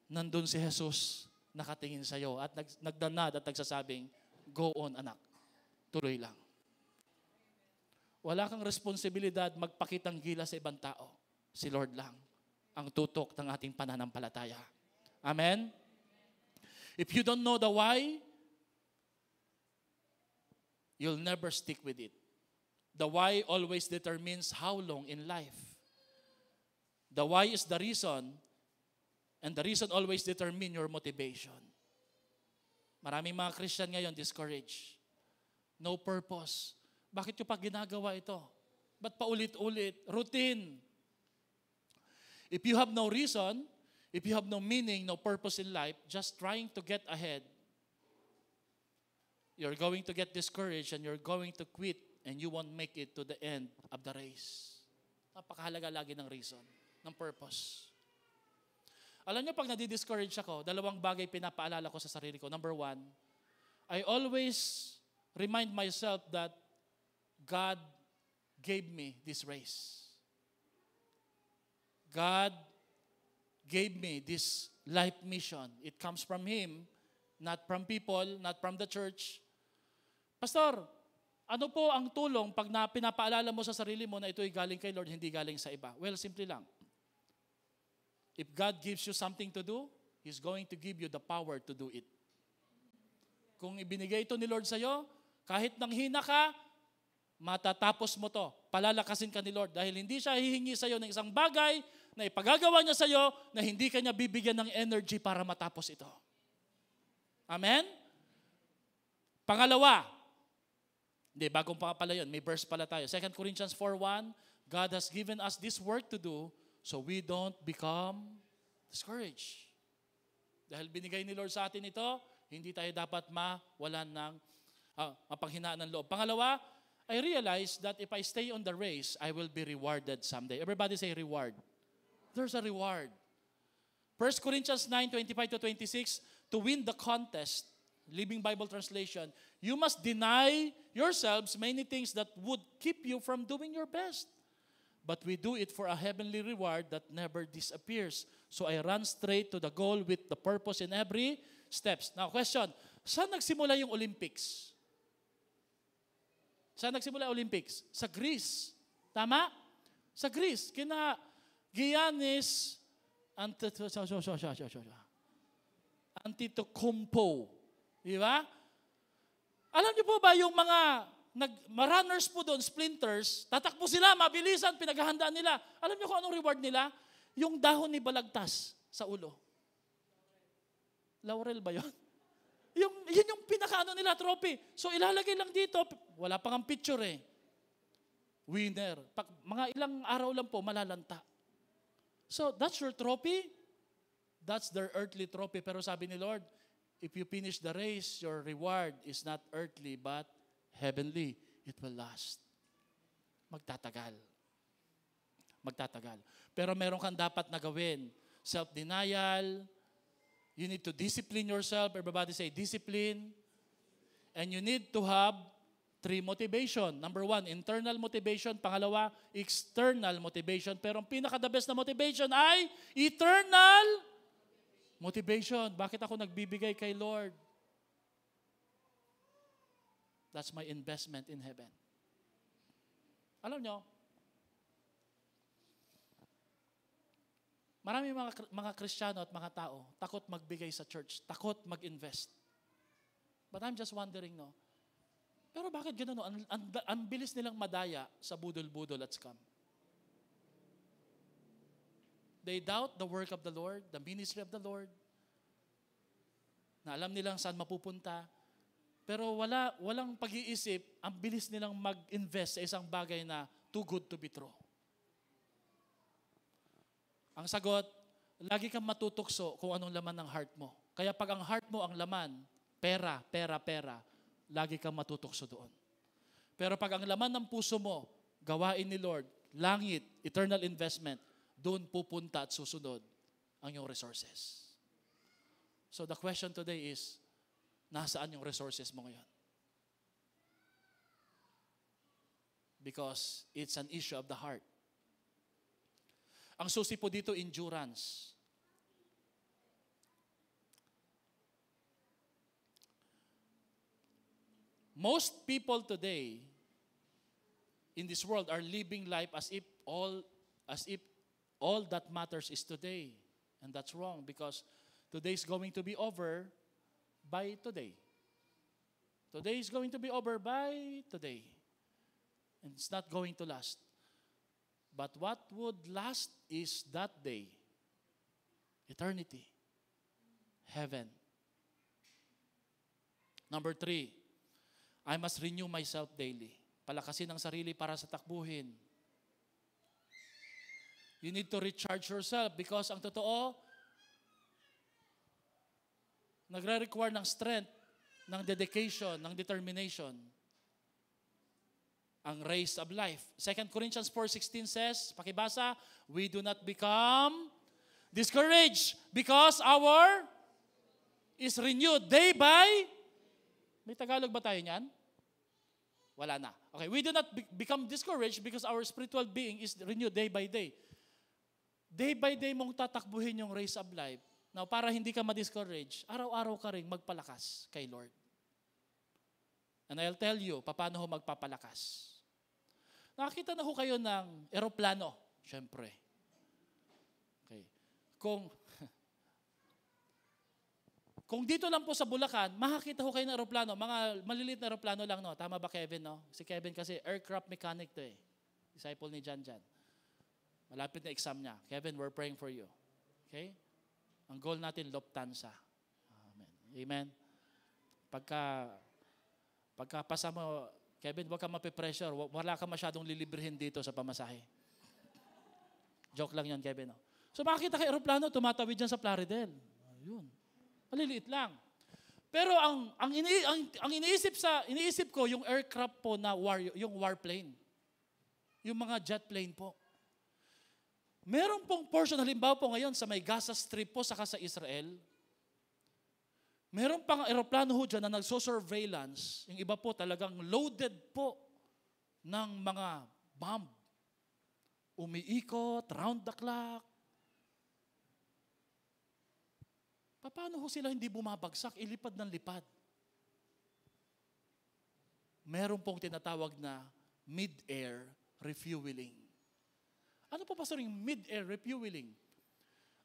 nandun si Jesus nakatingin sa'yo at nagdanad at nagsasabing, go on anak, tuloy lang. Wala kang responsibilidad magpakitang gila sa ibang tao. Si Lord lang ang tutok ng ating pananampalataya. Amen? If you don't know the why, you'll never stick with it. The why always determines how long in life. The why is the reason, and the reason always determine your motivation. Maraming mga Christian ngayon discouraged. No purpose. Bakit yung pag ginagawa ito? Ba't paulit-ulit? Routine. If you have no reason, if you have no meaning, no purpose in life, just trying to get ahead, you're going to get discouraged and you're going to quit and you won't make it to the end of the race. Napakahalaga lagi ng reason, ng purpose. Alam niyo, pag nadi-discourage ako, dalawang bagay pinapaalala ko sa sarili ko. Number one, I always remind myself that God gave me this race. God gave me this life mission. It comes from Him, not from people, not from the church. Pastor, ano po ang tulong pag pinapaalala mo sa sarili mo na ito'y galing kay Lord, hindi galing sa iba? Well, simple lang. If God gives you something to do, He's going to give you the power to do it. Kung ibinigay ito ni Lord sa'yo, kahit nang hina ka, matatapos mo to. Palalakasin ka ni Lord dahil hindi siya hihingi sa'yo ng isang bagay na ipagagawa niya sa'yo na hindi ka niya bibigyan ng energy para matapos ito. Amen? Pangalawa, bagong pa pala yun, may verse pala tayo. 2 Corinthians 4:1, God has given us this work to do so we don't become discouraged. Dahil binigay ni Lord sa atin ito, hindi tayo dapat mawalan ng mapanghinaan ng loob. Pangalawa, I realize that if I stay on the race, I will be rewarded someday. Everybody say reward. There's a reward. 1 Corinthians 9:25-26, to win the contest, Living Bible Translation, you must deny yourselves many things that would keep you from doing your best. But we do it for a heavenly reward that never disappears. So I run straight to the goal with the purpose in every steps. Now, question, saan nagsimula yung Olympics? Saan nagsimula yung Olympics? Sa Greece. Tama? Sa Greece. Kina Giannis Antetokounmpo. Di ba? Alam niyo po ba yung mga runners po doon, splinters, tatakbo sila, mabilisan, pinaghahandaan nila. Alam niyo kung anong reward nila? Yung dahon ni balagtas sa ulo. Laurel ba yun? Yun yung pinakaano nila, trophy. So ilalagay lang dito, wala pang ang picture eh. Winner. Mga ilang araw lang po, malalanta. So that's your trophy. That's their earthly trophy. Pero sabi ni Lord, if you finish the race, your reward is not earthly but heavenly. It will last. Magtatagal. Magtatagal. Pero meron kang dapat na gawin. Self-denial. You need to discipline yourself. Everybody say discipline. And you need to have 3 motivation. Number 1, internal motivation. Pangalawa, external motivation. Pero ang pinaka-the best na motivation ay eternal motivation. Bakit ako nagbibigay kay Lord? That's my investment in heaven. Alam nyo, marami mga Kristiyano at mga tao, takot magbigay sa church, takot mag-invest. But I'm just wondering, no? Pero bakit gano'n, no? Ang bilis nilang madaya sa budol-budol at scam. They doubt the work of the Lord, the ministry of the Lord, na alam nilang saan mapupunta, pero walang pag-iisip, ang bilis nilang mag-invest sa isang bagay na too good to be true. Ang sagot, lagi kang matutukso kung anong laman ng heart mo. Kaya pag ang heart mo ang laman, pera, lagi kang matutukso doon. Pero pag ang laman ng puso mo, gawain ni Lord, langit, eternal investment, doon pupunta at susunod ang iyong resources. So the question today is, nasaan yung resources mo ngayon? Because it's an issue of the heart. Ang susi po dito, endurance. Most people today in this world are living life as if all that matters is today. And that's wrong, because today is going to be over by today. Today is going to be over by today. And it's not going to last. But what would last is that day. Eternity. Heaven. Number 3, I must renew myself daily. Palakasin ang sarili para sa takbuhin. You need to recharge yourself because ang totoo, nagre-require ng strength, ng dedication, ng determination. Ang race of life. 2 Corinthians 4:16 says, pakibasa, we do not become discouraged because our is renewed day by. May Tagalog ba tayo niyan? Wala na. Okay, we do not become discouraged because our spiritual being is renewed day by day. Day by day mong tatakbuhin yung race of life. Now, para hindi ka ma-discourage, araw-araw ka rin magpalakas kay Lord. And I'll tell you, paano ho magpapalakas. Nakakita na ho kayo ng eroplano, syempre. Okay. Kung dito lang po sa Bulacan, makakita ho kayo ng eroplano, mga maliliit na eroplano lang, no? Tama ba, Kevin, no? Si Kevin kasi aircraft mechanic to eh. Disciple ni Jan. Malapit na exam niya. Kevin, we're praying for you. Okay? Ang goal natin, Lufthansa. Amen. Amen. Pagkapasa mo, Kevin, huwag ka mapipressure. Wala ka masyadong lilibrihin dito sa pamasahe. Joke lang yan, Kevin. No? So makikita ka aeroplano, tumatawid dyan sa Plaridel. Ayun. Maliliit lang. Pero ang iniisip ko, yung aircraft po na yung warplane. Yung mga jet plane po. Meron pong portion, halimbawa po ngayon sa may Gaza Strip po, saka sa Israel, meron pang aeroplano ho dyan na nagso-surveillance. Yung iba po talagang loaded po ng mga bomb. Umiikot, round the clock. Paano ho sila hindi bumabagsak? Ilipad ng lipad. Meron pong tinatawag na mid-air refueling. Ano po, Pastor, yung mid-air refueling?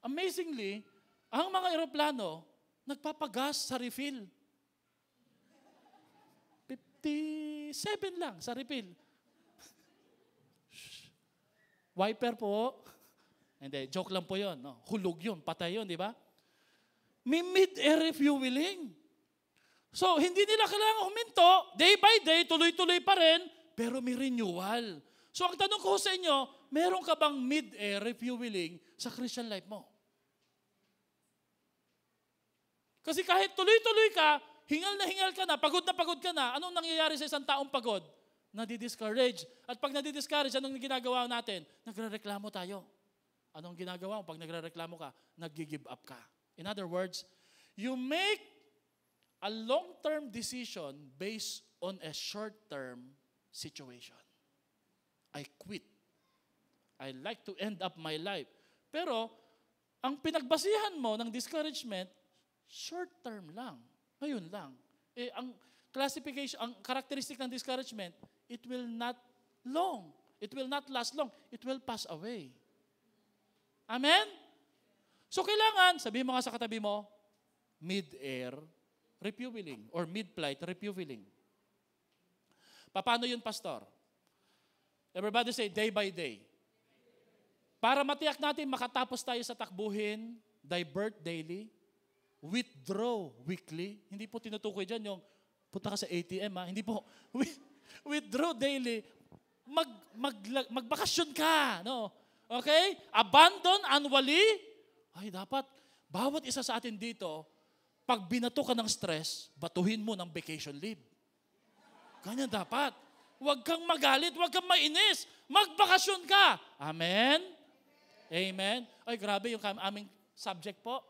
Amazingly, ang mga aeroplano, nagpapagas sa refill. 57 lang sa refill. Wiper po. Hindi, joke lang po yun. No? Hulog yun, patay yun, di ba? May mid-air refueling. So, hindi nila kailangan huminto. Day by day, tuloy-tuloy pa rin, pero may renewal. So, ang tanong ko sa inyo, meron ka bang mid-air refueling sa Christian life mo? Kasi kahit tuloy-tuloy ka, hingal ka na pagod ka na, anong nangyayari sa isang taong pagod? Nadi-discourage. At pag nadi-discourage, anong ginagawa natin? Nagre-reklamo tayo. Anong ginagawa mo? Pag nagre-reklamo ka, nag-give up ka. In other words, you make a long-term decision based on a short-term situation. I quit. I like to end up my life. Pero, ang pinagbasihan mo ng discouragement, short-term lang. Ngayon lang. Ang classification, ang characteristic ng discouragement, it will not last long. It will pass away. Amen? So kailangan, sabihin mo nga sa katabi mo, mid-air refueling or mid-flight refueling. Paano yun, Pastor? Everybody say, day by day. Para matiyak natin makatapos tayo sa takbuhin, divert daily, withdraw weekly. Hindi po tinutukoy dyan yung punta ka sa ATM, ha? Hindi po. Withdraw daily. Magbakasyon ka. No? Okay? Abandon annually. Ay, dapat, bawat isa sa atin dito, pag binato ka ng stress, batuhin mo ng vacation leave. Ganyan dapat. Huwag kang magalit, huwag kang mainis. Magbakasyon ka. Amen? Amen? Ay, grabe yung aming subject po.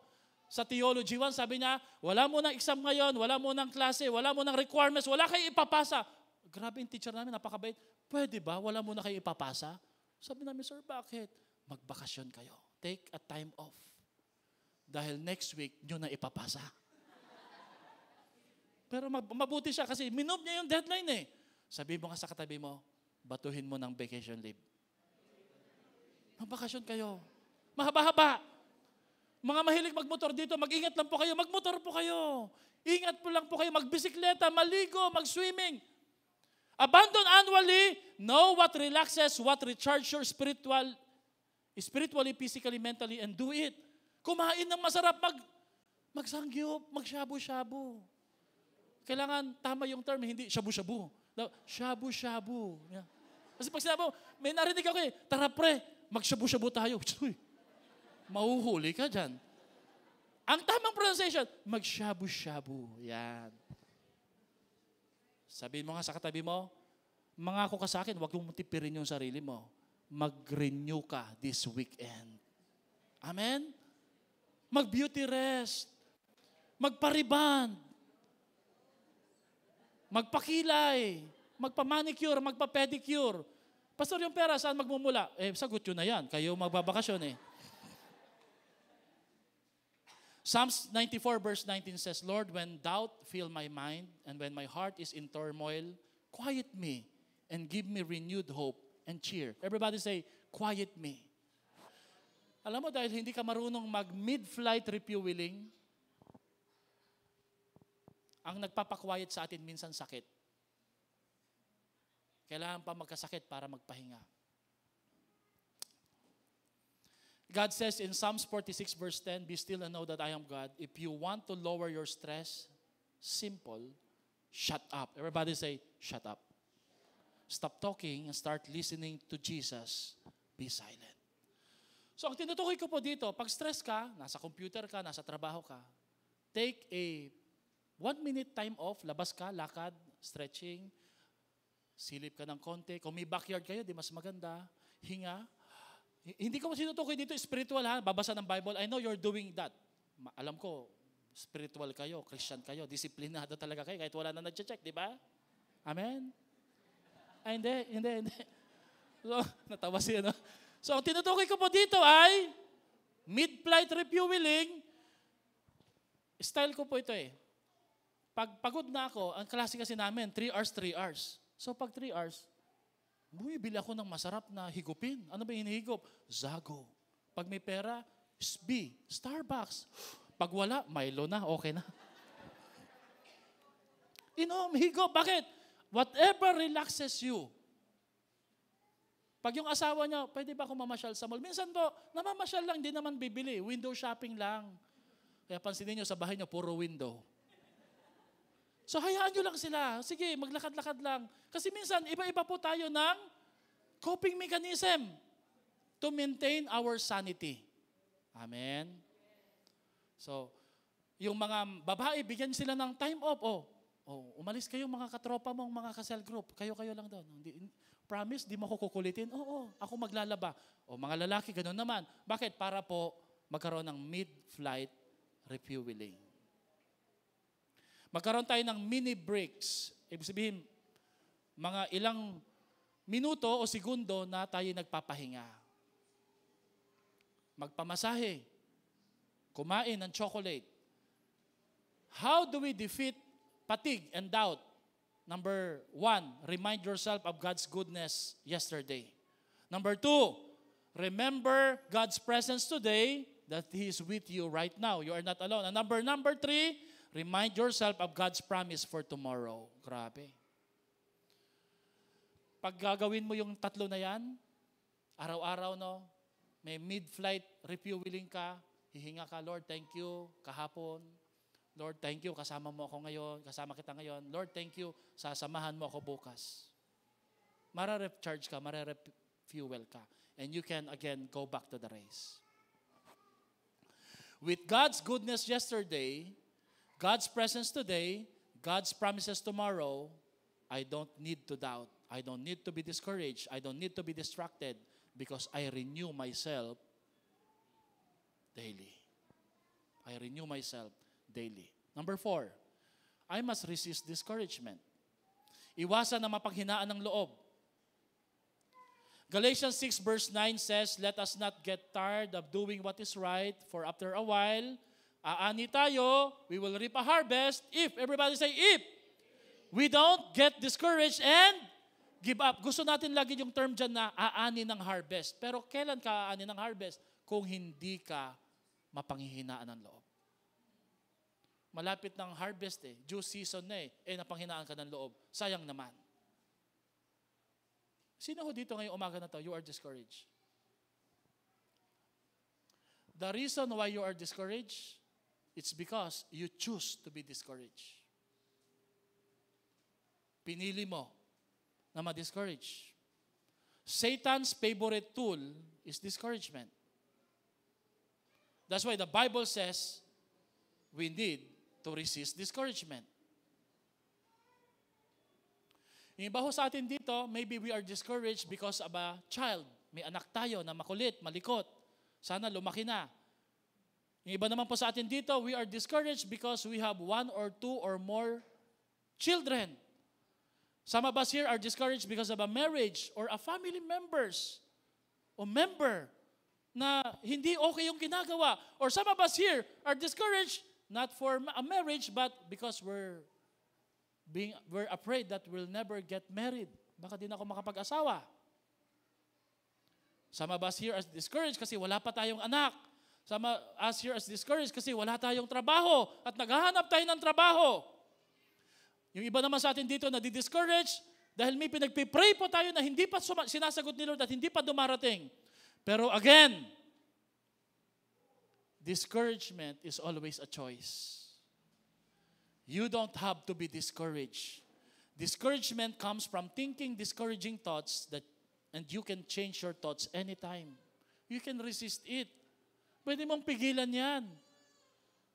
Sa Theology 1, sabi niya, wala mo ng exam ngayon, wala mo ng klase, wala mo ng requirements, wala kayo ipapasa. Grabe yung teacher namin, napakabait. Pwede ba? Wala mo na kayo ipapasa? Sabi namin, sir, bakit? Magbakasyon kayo. Take a time off. Dahil next week, nyo na ipapasa. Pero mabuti siya kasi minove niya yung deadline eh. Sabi mo nga sa katabi mo, batuhin mo ng vacation leave. Magbakasyon kayo. Mahaba-haba. Mga mahilig magmotor dito, mag-ingat lang po kayo. Magmotor po kayo. Ingat po lang po kayo. Magbisikleta, maligo, mag-swimming. Abandon annually. Know what relaxes, what recharges your spiritually, physically, mentally, and do it. Kumain ng masarap, magsangyup, magshabu-shabu. Kailangan tama yung term, hindi shabu-shabu. Shabu-shabu. Yeah. Kasi pag sinabi mo, may narinig ako tara pre, magshabu-shabu tayo. Uy, mahuhuli ka dyan. Ang tamang pronunciation, magshabu-shabu. Yan. Sabihin mo nga sa katabi mo, mangako ka sa akin, huwag mong tipirin yung sarili mo. Mag-renew ka this weekend. Amen? Mag-beauty rest. Magpa-reband. Magpakilay, magpa-manicure, magpa-pedicure. Pastor, yung pera saan magmumula? Sagot yun na yan. Kayo magbabakasyon Psalms 94 verse 19 says, Lord, when doubt fill my mind and when my heart is in turmoil, quiet me and give me renewed hope and cheer. Everybody say, quiet me. Alam mo, dahil hindi ka marunong mag-mid-flight refueling, ang nagpapakwayat sa atin minsan sakit. Kailangan pa magkasakit para magpahinga. God says in Psalms 46 verse 10, be still and know that I am God. If you want to lower your stress, simple, shut up. Everybody say, shut up. Stop talking and start listening to Jesus. Be silent. So ang tinutukoy ko po dito, pag stress ka, nasa computer ka, nasa trabaho ka, take a 1-minute time off, labas ka, lakad, stretching, silip ka ng konti. Kung may backyard kayo, di mas maganda. Hinga. Hindi ko sinutukoy dito spiritual ha, babasa ng Bible. I know you're doing that. Alam ko, spiritual kayo, Christian kayo, disiplinado talaga kayo, kahit wala na nag-check, di ba? Amen? Ay, hindi. So, natawa siya, no? So, ang tinutukoy ko po dito ay mid-flight refueling. Style ko po ito Pag pagod na ako, ang klase kasi namin, 3 hours. So pag 3 hours, bumibili ako ng masarap na higupin. Ano ba yung hinihigop? Zago. Pag may pera, SB, Starbucks. Pag wala, Milo na, okay na. Inom, higop. Bakit? Whatever relaxes you. Pag yung asawa niya, pwede ba ako mamasyal sa mall? Minsan po, namamasyal lang, di naman bibili. Window shopping lang. Kaya pansinin nyo, sa bahay nyo, puro window. So hayaan nyo lang sila. Sige, maglakad-lakad lang. Kasi minsan, iba-iba po tayo ng coping mechanism to maintain our sanity. Amen? So, yung mga babae, bigyan sila ng time off. Umalis kayo mga katropa mong mga ka-cell group. Kayo-kayo lang doon. Promise, di mo ko kukulitin? Oo, ako maglalaba. Mga lalaki, ganoon naman. Bakit? Para po magkaroon ng mid-flight refueling. Magkaroon tayo ng mini breaks. Ibig sabihin, mga ilang minuto o segundo na tayo nagpapahinga. Magpamasahe. Kumain ng chocolate. How do we defeat fatigue and doubt? Number 1, remind yourself of God's goodness yesterday. Number 2, remember God's presence today, that He is with you right now. You are not alone. And number 3, remind yourself of God's promise for tomorrow. Grabe. Pag gagawin mo yung tatlo na yan, araw-araw, may mid-flight refueling ka, hihinga ka, Lord, thank you, kahapon. Lord, thank you, kasama mo ako ngayon, kasama kita ngayon. Lord, thank you, sasamahan mo ako bukas. Mare-recharge ka, mare-refuel ka. And you can, again, go back to the race. With God's goodness yesterday, God's presence today, God's promises tomorrow, I don't need to doubt. I don't need to be discouraged. I don't need to be distracted because I renew myself daily. I renew myself daily. Number 4, I must resist discouragement. Iwasan na mapanghinaan ng loob. Galatians 6 verse 9 says, let us not get tired of doing what is right, for after a while, aani tayo, we will reap a harvest if, everybody say if, we don't get discouraged and give up. Gusto natin lagi yung term dyan na aani ng harvest. Pero kailan ka aani ng harvest? Kung hindi ka mapanghihinaan ng loob. Malapit ng harvest due season na napanghinaan ka ng loob. Sayang naman. Sino ho dito ngayong umaga na to, you are discouraged? The reason why you are discouraged, it's because you choose to be discouraged. Pinili mo na ma-discourage. Satan's favorite tool is discouragement. That's why the Bible says we need to resist discouragement. Yung iba ho sa atin dito, maybe we are discouraged because of a child. May anak tayo na makulit, malikot. Sana lumaki na. Yung iba naman po sa atin dito, we are discouraged because we have 1 or 2 or more children. Some of us here are discouraged because of a marriage or a family members o member na hindi okay yung ginagawa. Or some of us here are discouraged not for a marriage but because we're afraid that we'll never get married. Baka din ako makapag-asawa. Some of us here are discouraged kasi wala pa tayong anak. Some of us here are discouraged kasi wala tayong trabaho at naghahanap tayo ng trabaho. Yung iba naman sa atin dito na di-discourage dahil may pinagpipray po tayo na hindi pa sinasagot ni Lord at hindi pa dumarating. Pero again, discouragement is always a choice. You don't have to be discouraged. Discouragement comes from thinking discouraging thoughts and you can change your thoughts anytime. You can resist it. Pwede mong pigilan yan.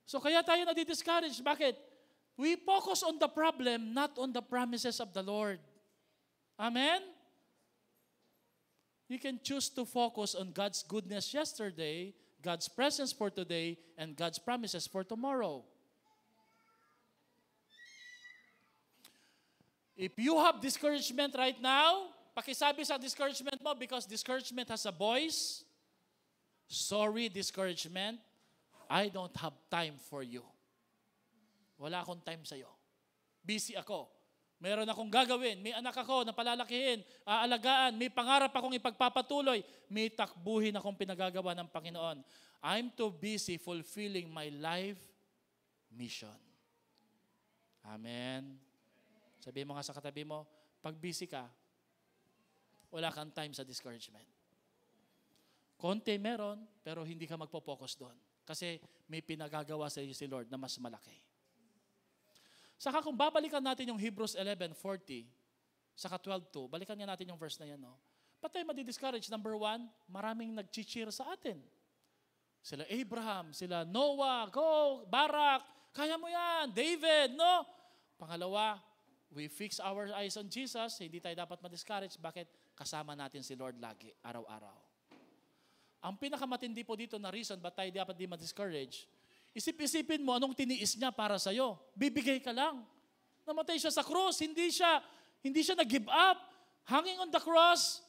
So kaya tayo nadi-discourage. Bakit? We focus on the problem, not on the promises of the Lord. Amen? You can choose to focus on God's goodness yesterday, God's presence for today, and God's promises for tomorrow. If you have discouragement right now, pakisabi sa discouragement mo because discouragement has a voice. Sorry, discouragement. I don't have time for you. Wala akong time sa'yo. Busy ako. Meron akong gagawin. May anak ako na palalakihin, aalagaan. May pangarap akong ipagpapatuloy. May takbuhin akong pinagagawa ng Panginoon. I'm too busy fulfilling my life mission. Amen. Sabihin mo nga sa katabi mo, pag busy ka, wala kang time sa discouragement. Konti meron, pero hindi ka magpo-focus doon. Kasi may pinagagawa sa iyo si Lord na mas malaki. Saka kung babalikan natin yung Hebrews 11:40, saka 12:2, balikan nga natin yung verse na yan. No? Ba't tayo madi-discourage? Number 1, maraming nag-cheer sa atin. Sila Abraham, sila Noah, go, Barak, kaya mo yan, David, no? Pangalawa, we fix our eyes on Jesus, hindi tayo dapat ma-discourage. Bakit? Kasama natin si Lord lagi, araw-araw. Ang pinakamatindi po dito na reason ba't tayo dapat di ma-discourage, isip-isipin mo anong tiniis niya para sa'yo. Bibigay ka lang. Namatay siya sa cross, hindi siya nag-give up. Hanging on the cross,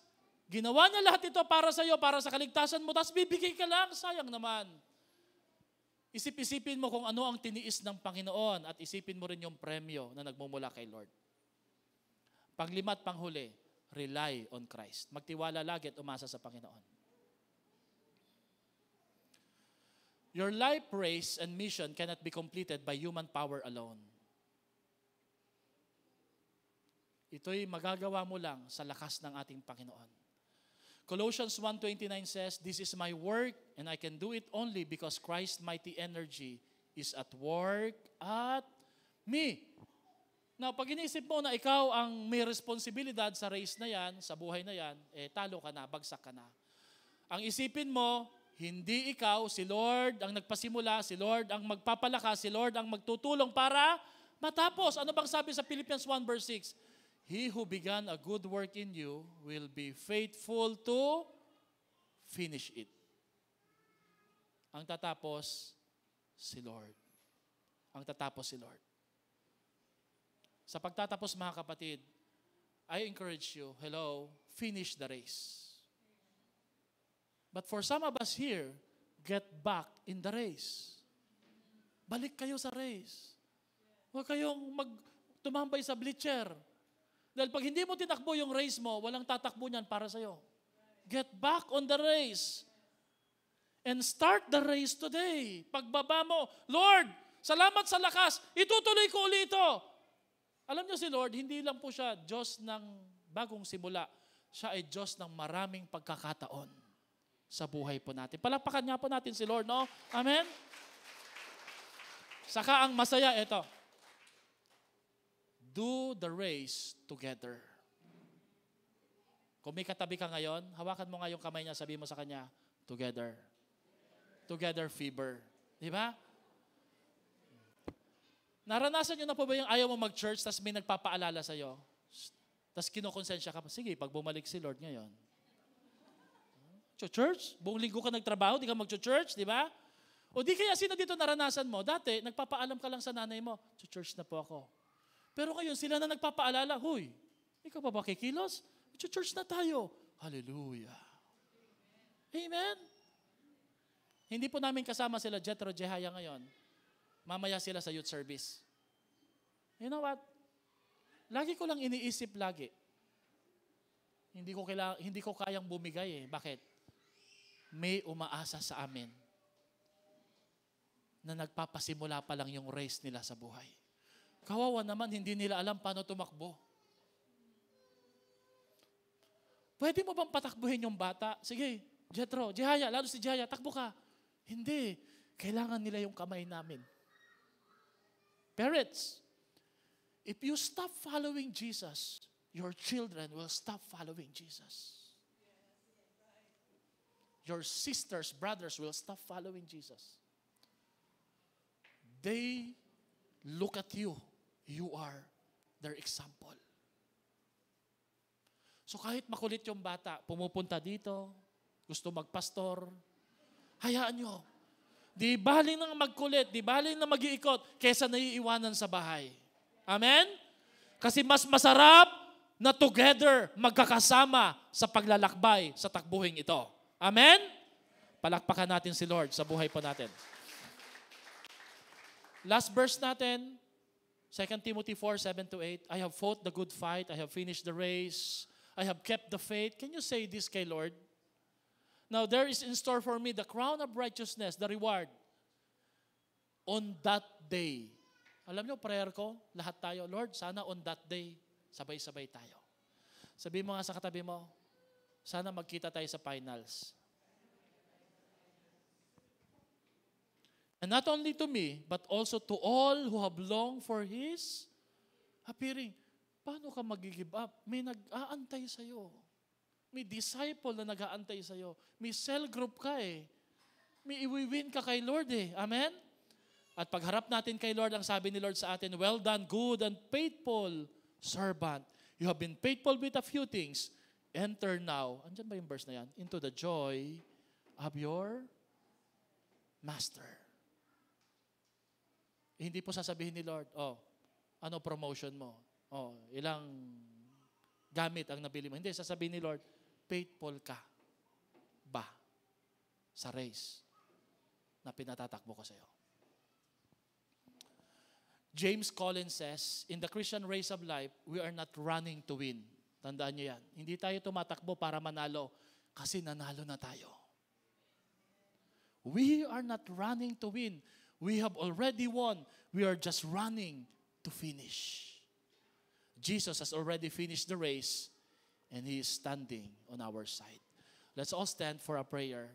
ginawa niya lahat ito para sa'yo, para sa kaligtasan mo, tapos bibigay ka lang. Sayang naman. Isip-isipin mo kung ano ang tiniis ng Panginoon at isipin mo rin yung premyo na nagmumula kay Lord. Panglima at panghuli, rely on Christ. Magtiwala lagi at umasa sa Panginoon. Your life race and mission cannot be completed by human power alone. Ito'y magagawa mo lang sa lakas ng ating Panginoon. Colossians 1:29 says, "This is my work and I can do it only because Christ's mighty energy is at work at me." Now, pag iniisip mo na ikaw ang may responsibilidad sa race na yan, sa buhay na yan, talo ka na, bagsak ka na. Ang isipin mo, hindi ikaw, si Lord ang nagpasimula, si Lord ang magpapalakas, si Lord ang magtutulong para matapos. Ano bang sabi sa Philippians 1:6? He who began a good work in you will be faithful to finish it. Ang tatapos, si Lord. Ang tatapos si Lord. Sa pagtatapos, mga kapatid, I encourage you, finish the race. But for some of us here, get back in the race. Balik kayo sa race. Huwag kayong tumambay sa bleacher. Dahil pag hindi mo tinakbo yung race mo, walang tatakbo niyan para sa'yo. Get back on the race. And start the race today. Pagbaba mo, Lord, salamat sa lakas, itutuloy ko ulit ito. Alam niyo si Lord, hindi lang po siya Diyos ng bagong simula. Siya ay Diyos ng maraming pagkakataon sa buhay po natin. Palakpakan nga po natin si Lord, no? Amen? Saka ang masaya, ito. Do the race together. Kung may katabi ka ngayon, hawakan mo nga yung kamay niya, sabihin mo sa kanya, together. Together fever. Di ba? Naranasan nyo na po ba yung ayaw mo mag-church tapos may nagpapaalala sa'yo? Tapos kinukonsensya ka pa, sige, pag bumalik si Lord ngayon. Church? Buong linggo ka nagtrabaho, di ka mag-church, di ba? O di kaya sino dito naranasan mo? Dati, nagpapaalam ka lang sa nanay mo, church na po ako. Pero ngayon, sila na nagpapaalala, huy, ikaw pa ba kikilos? Church na tayo. Hallelujah. Amen? Hindi po namin kasama sila Jethro Jehaya ngayon. Mamaya sila sa youth service. You know what? Lagi ko lang iniisip lagi. Hindi ko kayang bumigay eh. Bakit? May umaasa sa amin na nagpapasimula pa lang yung race nila sa buhay. Kawawa naman, hindi nila alam paano tumakbo. Pwede mo bang patakbuhin yung bata? Sige, Jethro, Jehaya, lalo si Jehaya, takbo ka. Hindi. Kailangan nila yung kamay namin. Parents, if you stop following Jesus, your children will stop following Jesus. Your sisters, brothers will stop following Jesus. They look at you. You are their example. So kahit makulit yung bata, pumupunta dito, gusto magpastor, hayaan nyo. Di baling nang magkulit, di baling na mag-iikot, kesa naiiwanan sa bahay. Amen? Kasi mas masarap na together, magkakasama sa paglalakbay sa takbuhing ito. Amen? Palakpakan natin si Lord sa buhay po natin. Last verse natin, 2 Timothy 4:7-8, I have fought the good fight, I have finished the race, I have kept the faith. Can you say this kay Lord? Now there is in store for me the crown of righteousness, the reward, on that day. Alam niyo, prayer ko, lahat tayo, Lord, sana on that day, sabay-sabay tayo. Sabihin mo nga sa katabi mo, sana magkita tayo sa finals. And not only to me, but also to all who have longed for His appearing. Paano ka mag-give up? May nag-aantay sa'yo. May disciple na nag-aantay sa'yo. May cell group ka eh. May iwi-win ka kay Lord eh. Amen? At pagharap natin kay Lord, ang sabi ni Lord sa atin, well done, good and faithful servant. You have been faithful with a few things. Enter now, andyan ba yung verse na yan? Into the joy of your master. Hindi po sasabihin ni Lord, ano promotion mo? Ilang gamit ang nabili mo. Hindi, sasabihin ni Lord, faithful ka ba sa race na pinatatakbo ko sa iyo? James Collins says, in the Christian race of life, we are not running to win. Tandaan niyo yan. Hindi tayo tumatakbo para manalo kasi nanalo na tayo. We are not running to win. We have already won. We are just running to finish. Jesus has already finished the race and He is standing on our side. Let's all stand for a prayer.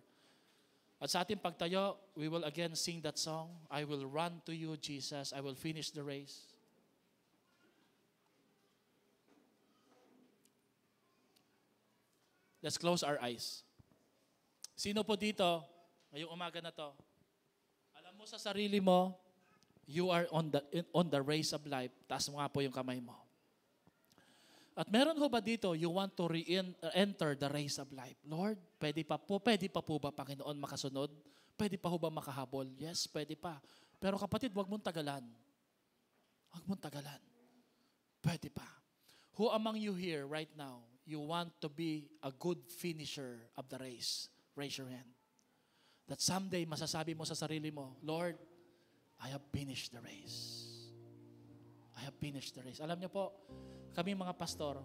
At sa ating pagtayo, we will again sing that song, I will run to you, Jesus. I will finish the race. Let's close our eyes. Sino po dito, ngayong umaga na to, alam mo sa sarili mo, you are on the race of life. Taas mo nga po yung kamay mo. At meron ho ba dito, you want to enter the race of life? Lord, pwede pa po ba, Panginoon, makasunod? Pwede pa ho ba makahabol? Yes, pwede pa. Pero kapatid, huwag mong tagalan. Huwag mong tagalan. Pwede pa. Who among you here right now, you want to be a good finisher of the race? Raise your hand. That someday, masasabi mo sa sarili mo, Lord, I have finished the race. I have finished the race. Alam niyo po, kami mga pastor,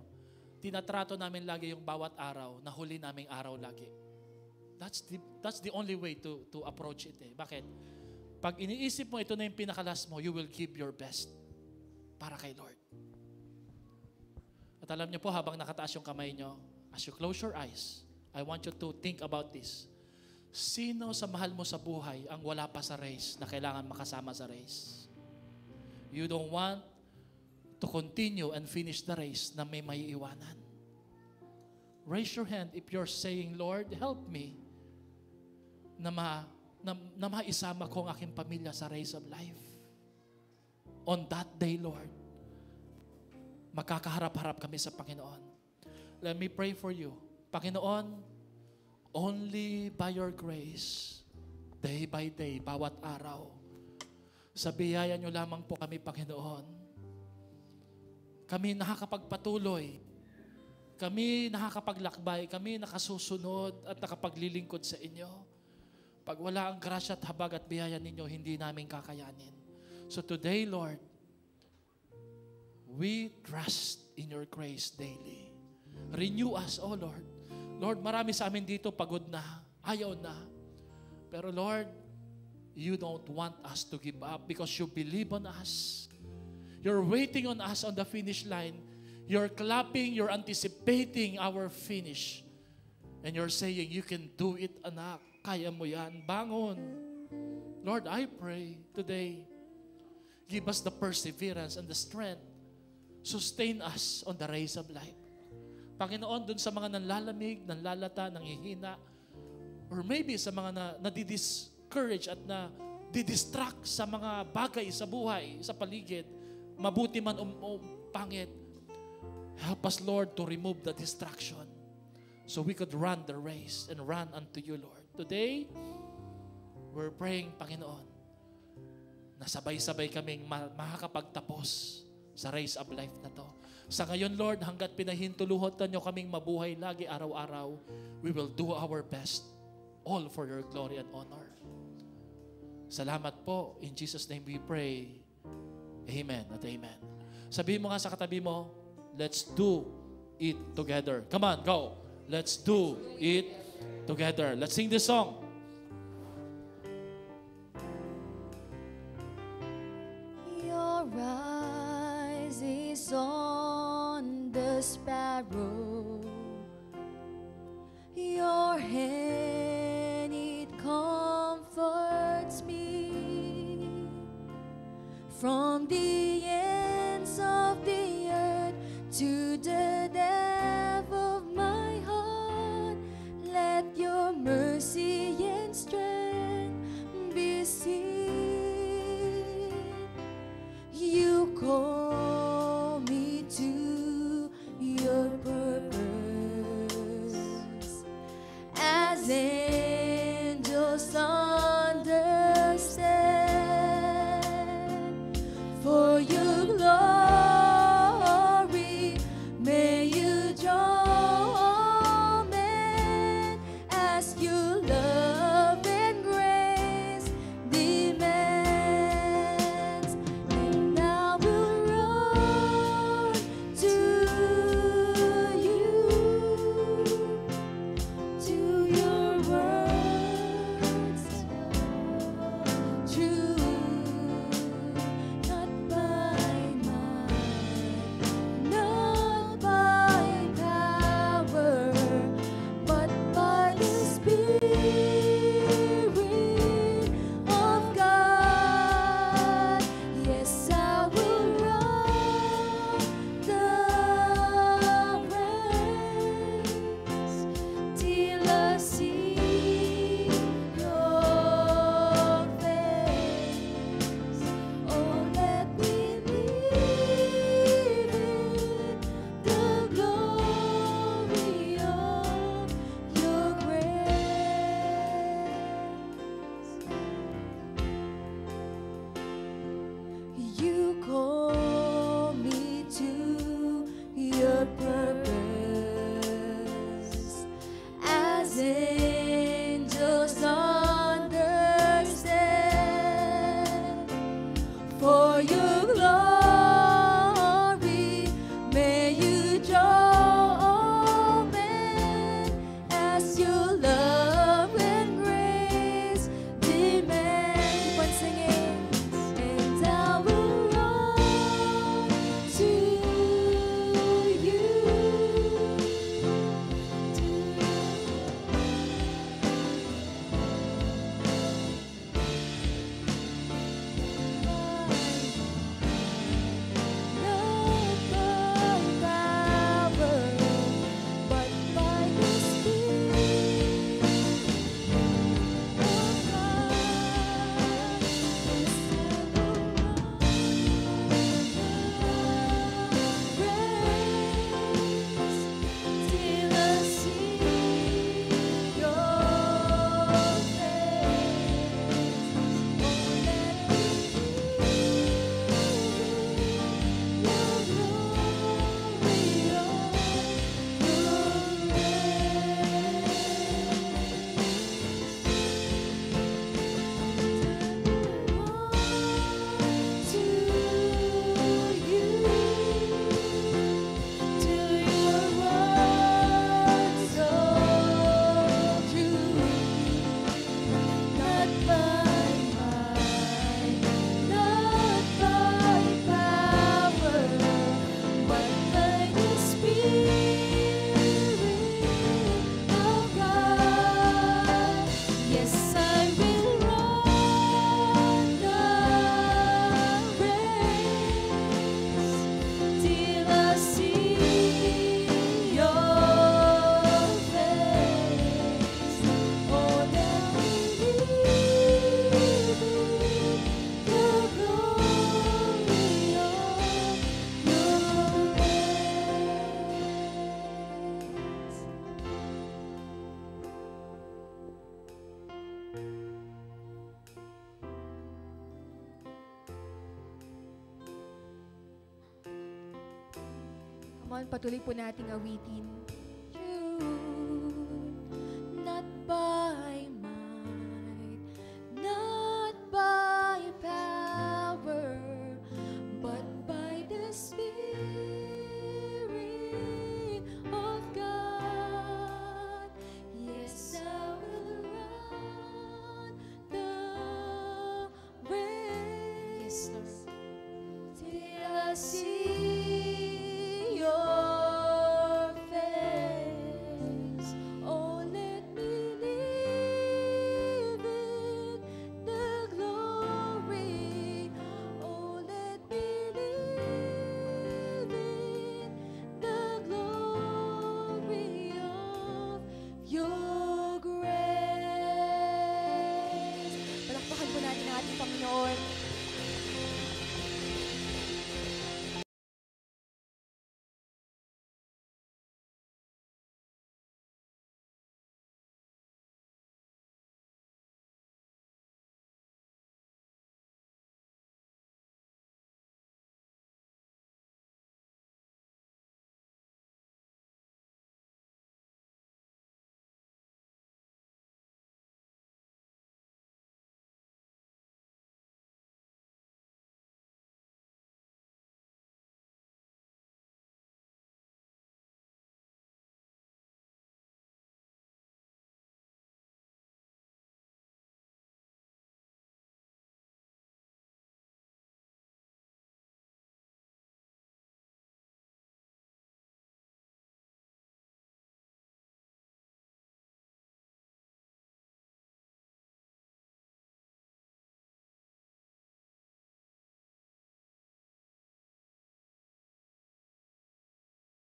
tinatrato namin lagi yung bawat araw na huli naming araw lagi. That's the only way to approach it. Bakit? Pag iniisip mo ito na yung pinakalas mo, you will give your best para kay Lord. At alam niyo po, habang nakataas yung kamay niyo, as you close your eyes, I want you to think about this. Sino sa mahal mo sa buhay ang wala pa sa race na kailangan makasama sa race? You don't want to continue and finish the race na may maiiwanan. Raise your hand if you're saying, Lord, help me na maisama ko ang aking pamilya sa race of life. On that day, Lord, magkakaharap-harap kami sa Panginoon. Let me pray for you. Panginoon, only by your grace, day by day, bawat araw, sa biyaya niyo lamang po kami, Panginoon. Kami nakakapagpatuloy, kami nakakapaglakbay, kami nakasusunod at nakapaglilingkod sa inyo. Pag wala ang grasya at habag at biyaya ninyo, hindi namin kakayanin. So today, Lord, we trust in your grace daily. Renew us, oh Lord. Lord, marami sa amin dito pagod na, ayaw na. Pero Lord, you don't want us to give up because you believe on us. You're waiting on us on the finish line. You're clapping, you're anticipating our finish. And you're saying, you can do it, anak. Kaya mo yan. Bangon. Lord, I pray today, give us the perseverance and the strength. Sustain us on the race of life. Panginoon, dun sa mga nanlalamig, nanlalata, nanghihina, or maybe sa mga nadidiscourage at didistract sa mga bagay sa buhay, sa paligid, mabuti man o pangit, help us, Lord, to remove the distraction so we could run the race and run unto you, Lord. Today, we're praying, Panginoon, na sabay-sabay kaming makakapagtapos sa race of life na to. Sa ngayon, Lord, hanggat pinahintuluhotan nyo kaming mabuhay lagi araw-araw, we will do our best, all for your glory and honor. Salamat po. In Jesus' name we pray. Amen at amen. Sabihin mo nga sa katabi mo, let's do it together. Come on, go. Let's do it together. Let's sing this song. Your eyes is on the sparrow. Your hand, it comforts me. From the ends of the earth to the depth of my heart, let your mercy and strength be seen. You call me to your purpose. Come on, patuloy po nating awitin. Not by might, not by power, but by the Spirit of God. Yes, I will run the race. Yes, Lord. Till I see